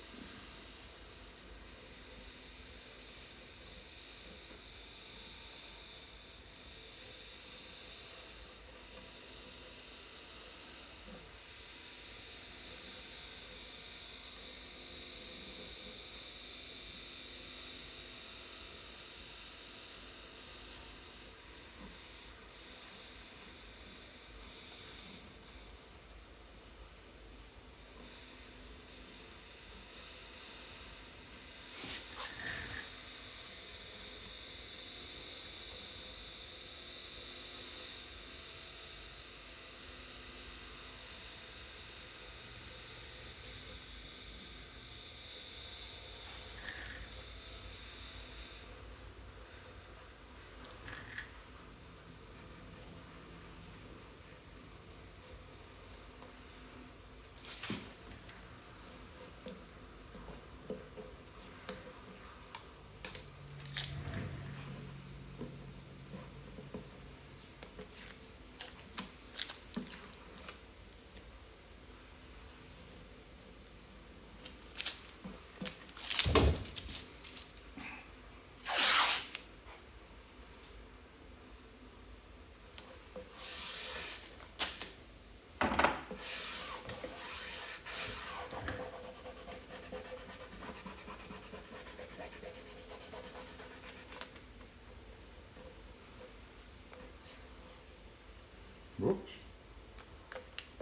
Whoops.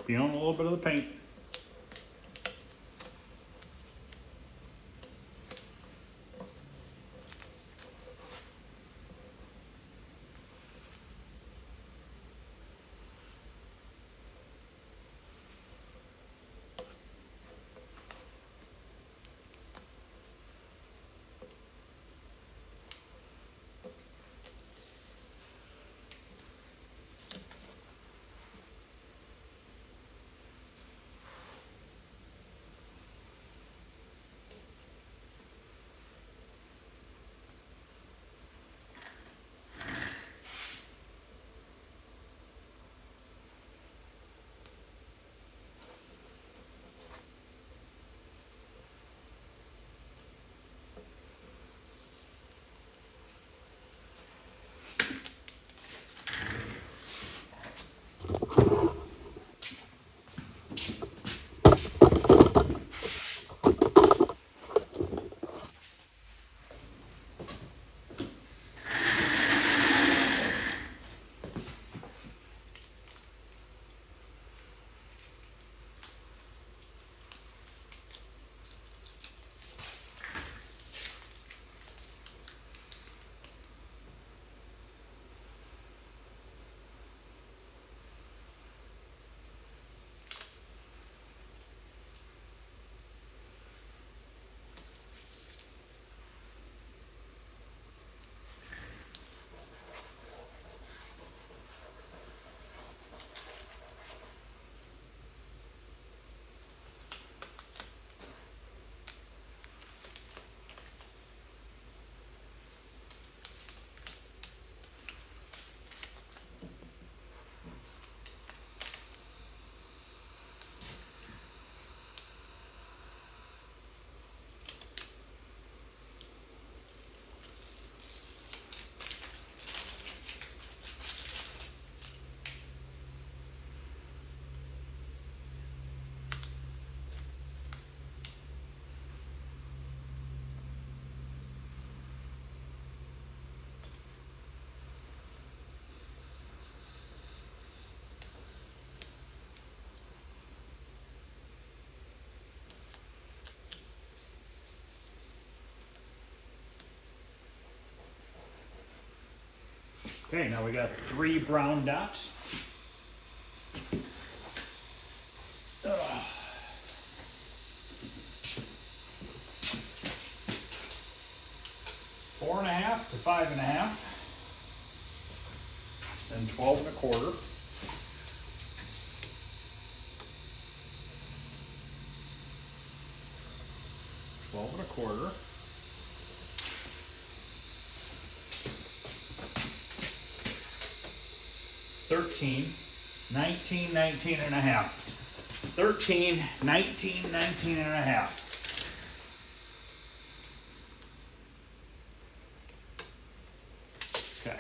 Feeling a little bit of the paint. Okay, now we got 3 brown dots. Ugh. 4.5 to 5.5, then 12.25. 12.25. 13, 19, 19.5. 13, 19, 19.5. Okay.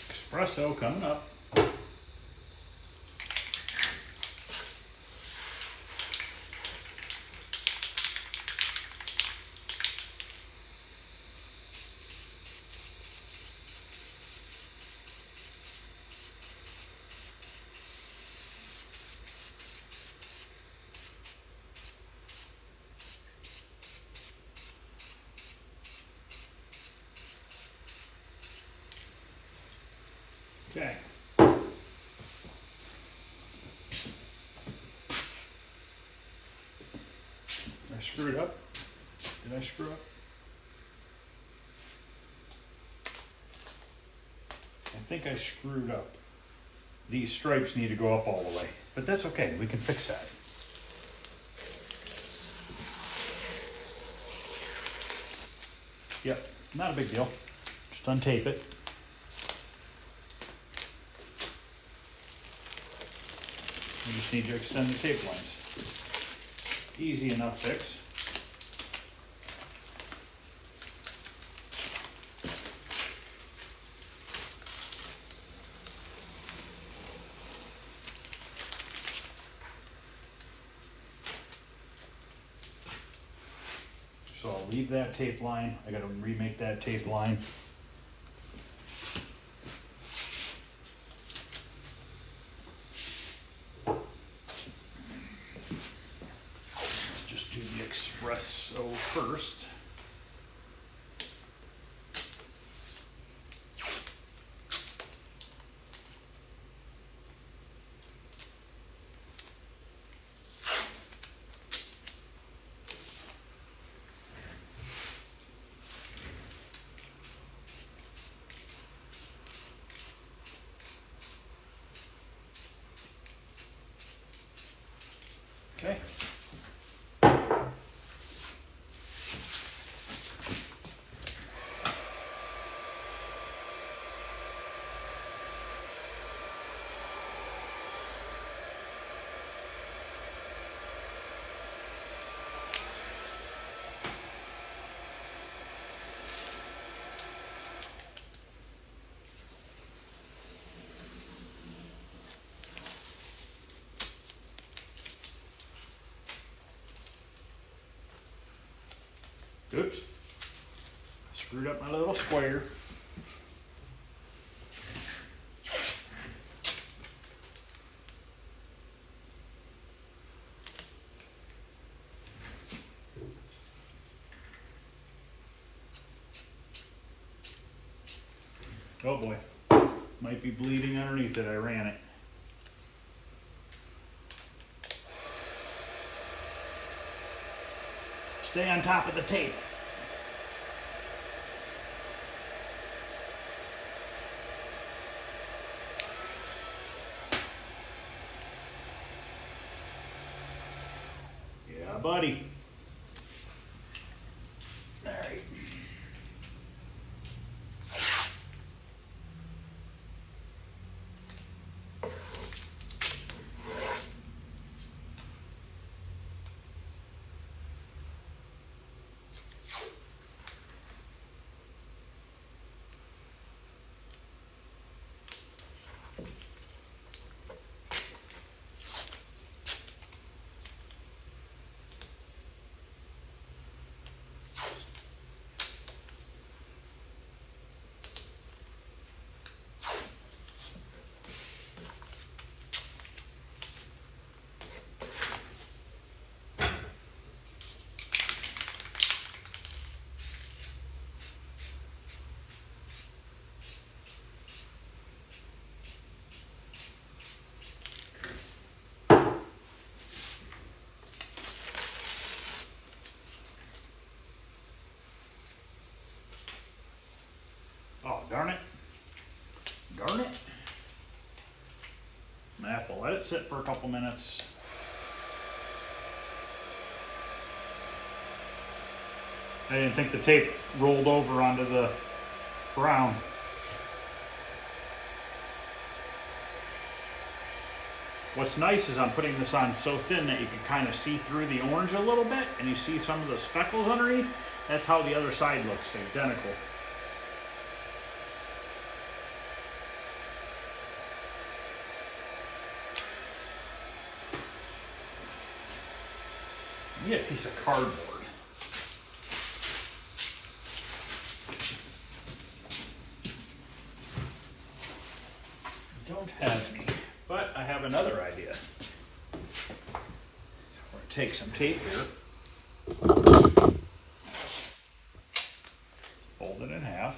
Espresso coming up. Okay. I screwed up. Did I screw up? I think I screwed up. These stripes need to go up all the way, but that's okay. We can fix that. Yep, not a big deal. Just untape it. You just need to extend the tape lines. Easy enough fix. So I'll leave that tape line. I gotta remake that tape line. Let's just do the espresso first. Okay. Oops. Screwed up my little square. Oh boy, might be bleeding underneath it. I ran it. Stay on top of the tape. Yeah, buddy. All right. Oh, darn it. Darn it. I'm gonna have to let it sit for a couple minutes. I didn't think the tape rolled over onto the brown. What's nice is I'm putting this on so thin that you can kind of see through the orange a little bit, and you see some of the speckles underneath. That's how the other side looks, identical. I need a piece of cardboard. I don't have any, but I have another idea. I'm going to take some tape here, fold it in half.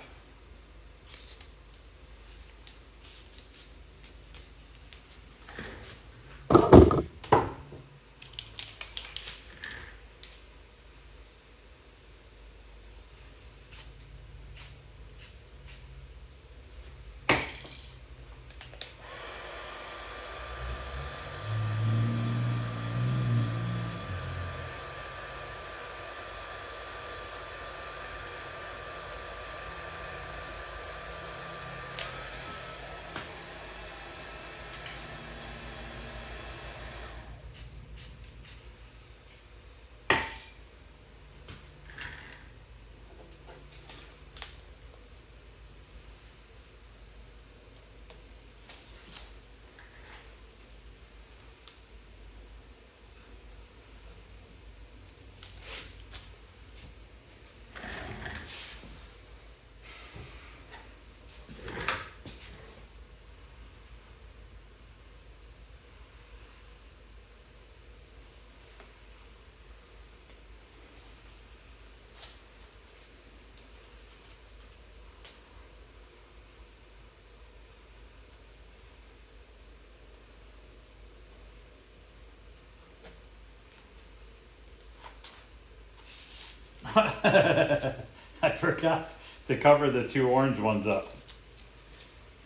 I forgot to cover the two orange ones up.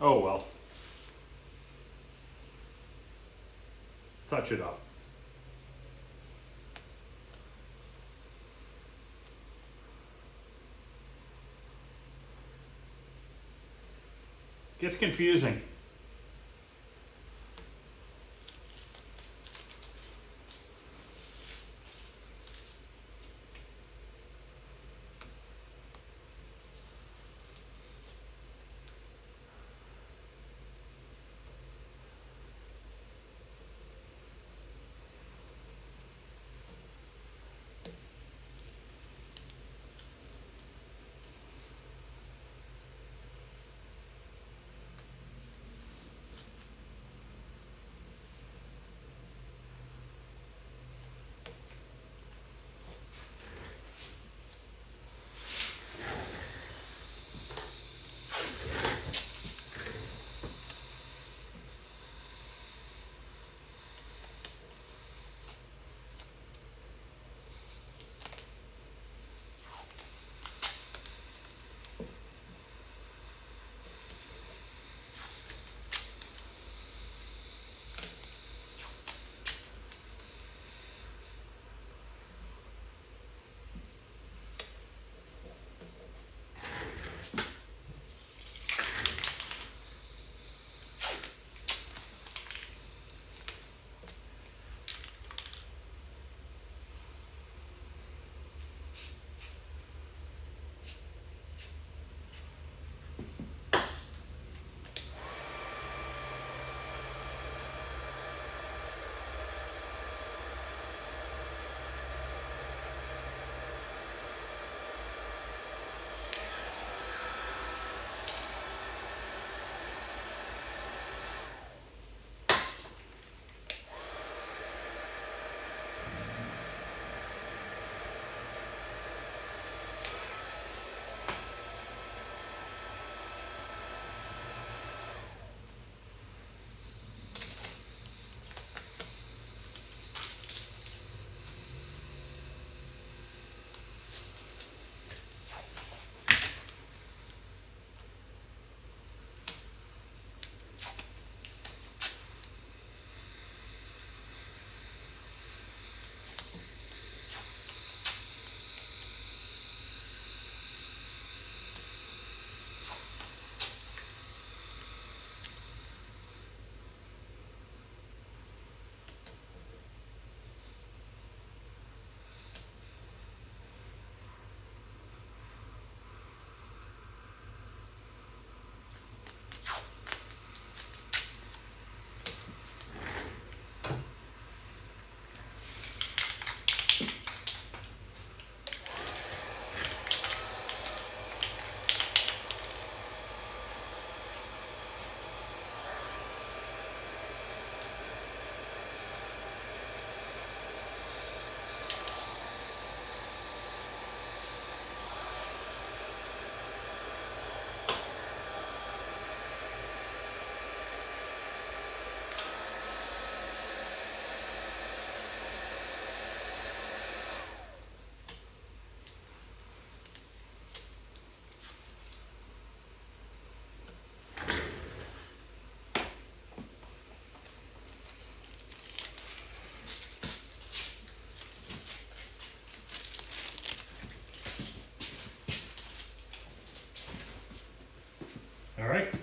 Oh well. Touch it up. Gets confusing.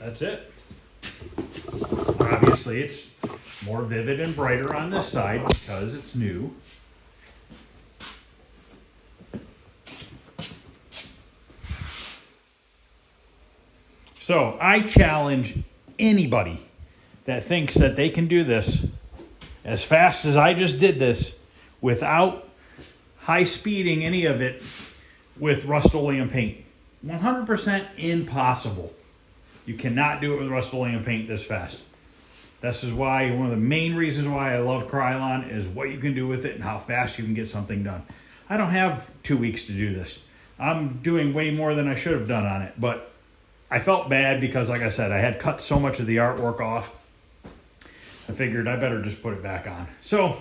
that's it. Obviously, it's more vivid and brighter on this side because it's new. So I challenge anybody that thinks that they can do this as fast as I just did this without high speeding any of it with Rust-Oleum paint. 100% impossible. You cannot do it with Rust-Oleum paint this fast. This is why, one of the main reasons why I love Krylon is what you can do with it and how fast you can get something done. I don't have 2 weeks to do this. I'm doing way more than I should have done on it, but I felt bad because, like I said, I had cut so much of the artwork off. I figured I better just put it back on. So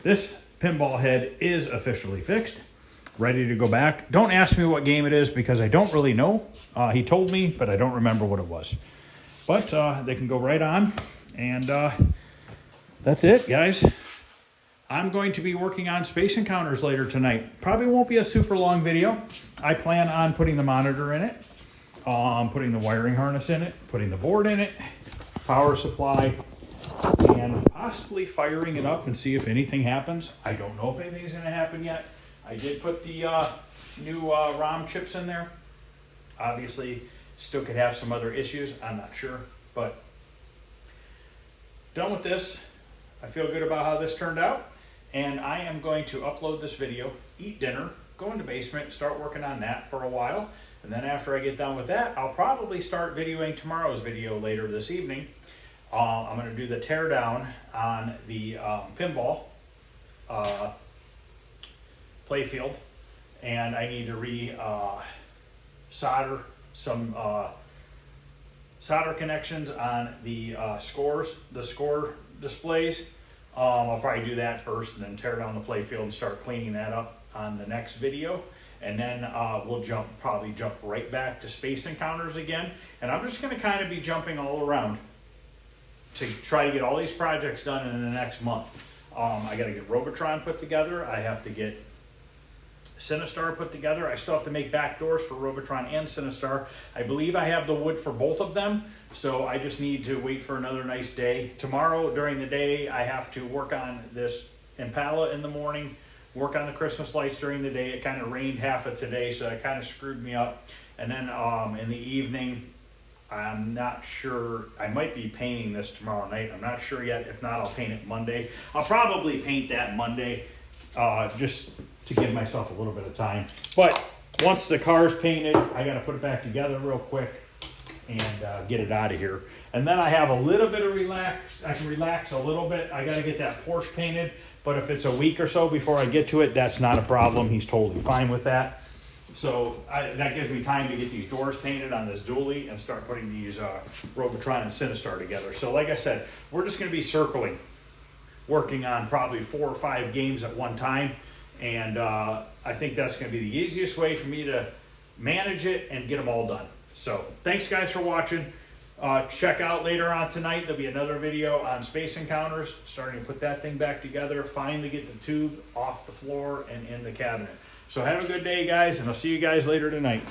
this pinball head is officially fixed, ready to go back. Don't ask me what game it is because I don't really know. He told me, but I don't remember what it was. But they can go right on, and that's it, guys. I'm going to be working on Space Encounters later tonight. Probably won't be a super long video. I plan on putting the monitor in it, putting the wiring harness in it, putting the board in it, power supply, and possibly firing it up and see if anything happens. I don't know if anything's going to happen yet. I did put the new ROM chips in there. Obviously, still could have some other issues. I'm not sure, but done with this. I feel good about how this turned out, and I am going to upload this video, eat dinner, go in the basement, start working on that for a while, and then after I get done with that, I'll probably start videoing tomorrow's video later this evening. I'm going to do the teardown on the pinball playfield, and I need to solder some solder connections on the score displays. I'll probably do that first and then tear down the playfield and start cleaning that up on the next video. And then we'll probably jump right back to Space Encounters again. And I'm just going to kind of be jumping all around to try to get all these projects done in the next month. I got to get Robotron put together. I have to get Sinistar put together. I still have to make back doors for Robotron and Sinistar. I believe I have the wood for both of them, so I just need to wait for another nice day. Tomorrow during the day, I have to work on this Impala in the morning, work on the Christmas lights during the day. It kind of rained half of today, so it kind of screwed me up. And then in the evening, I'm not sure. I might be painting this tomorrow night. I'm not sure yet. If not, I'll paint it Monday. I'll probably paint that Monday, just to give myself a little bit of time. But once the car's painted, I got to put it back together real quick and get it out of here. And then I have a little bit of relax. I can relax a little bit. I got to get that Porsche painted. But if it's a week or so before I get to it, that's not a problem. He's totally fine with that. So that gives me time to get these doors painted on this dually and start putting these Robotron and Sinistar together. So like I said, we're just going to be circling, working on probably 4 or 5 games at one time. And I think that's going to be the easiest way for me to manage it and get them all done. So thanks guys for watching. Check out later on tonight, there'll be another video on Space Encounters, starting to put that thing back together, finally get the tube off the floor and in the cabinet. So have a good day, guys, and I'll see you guys later tonight.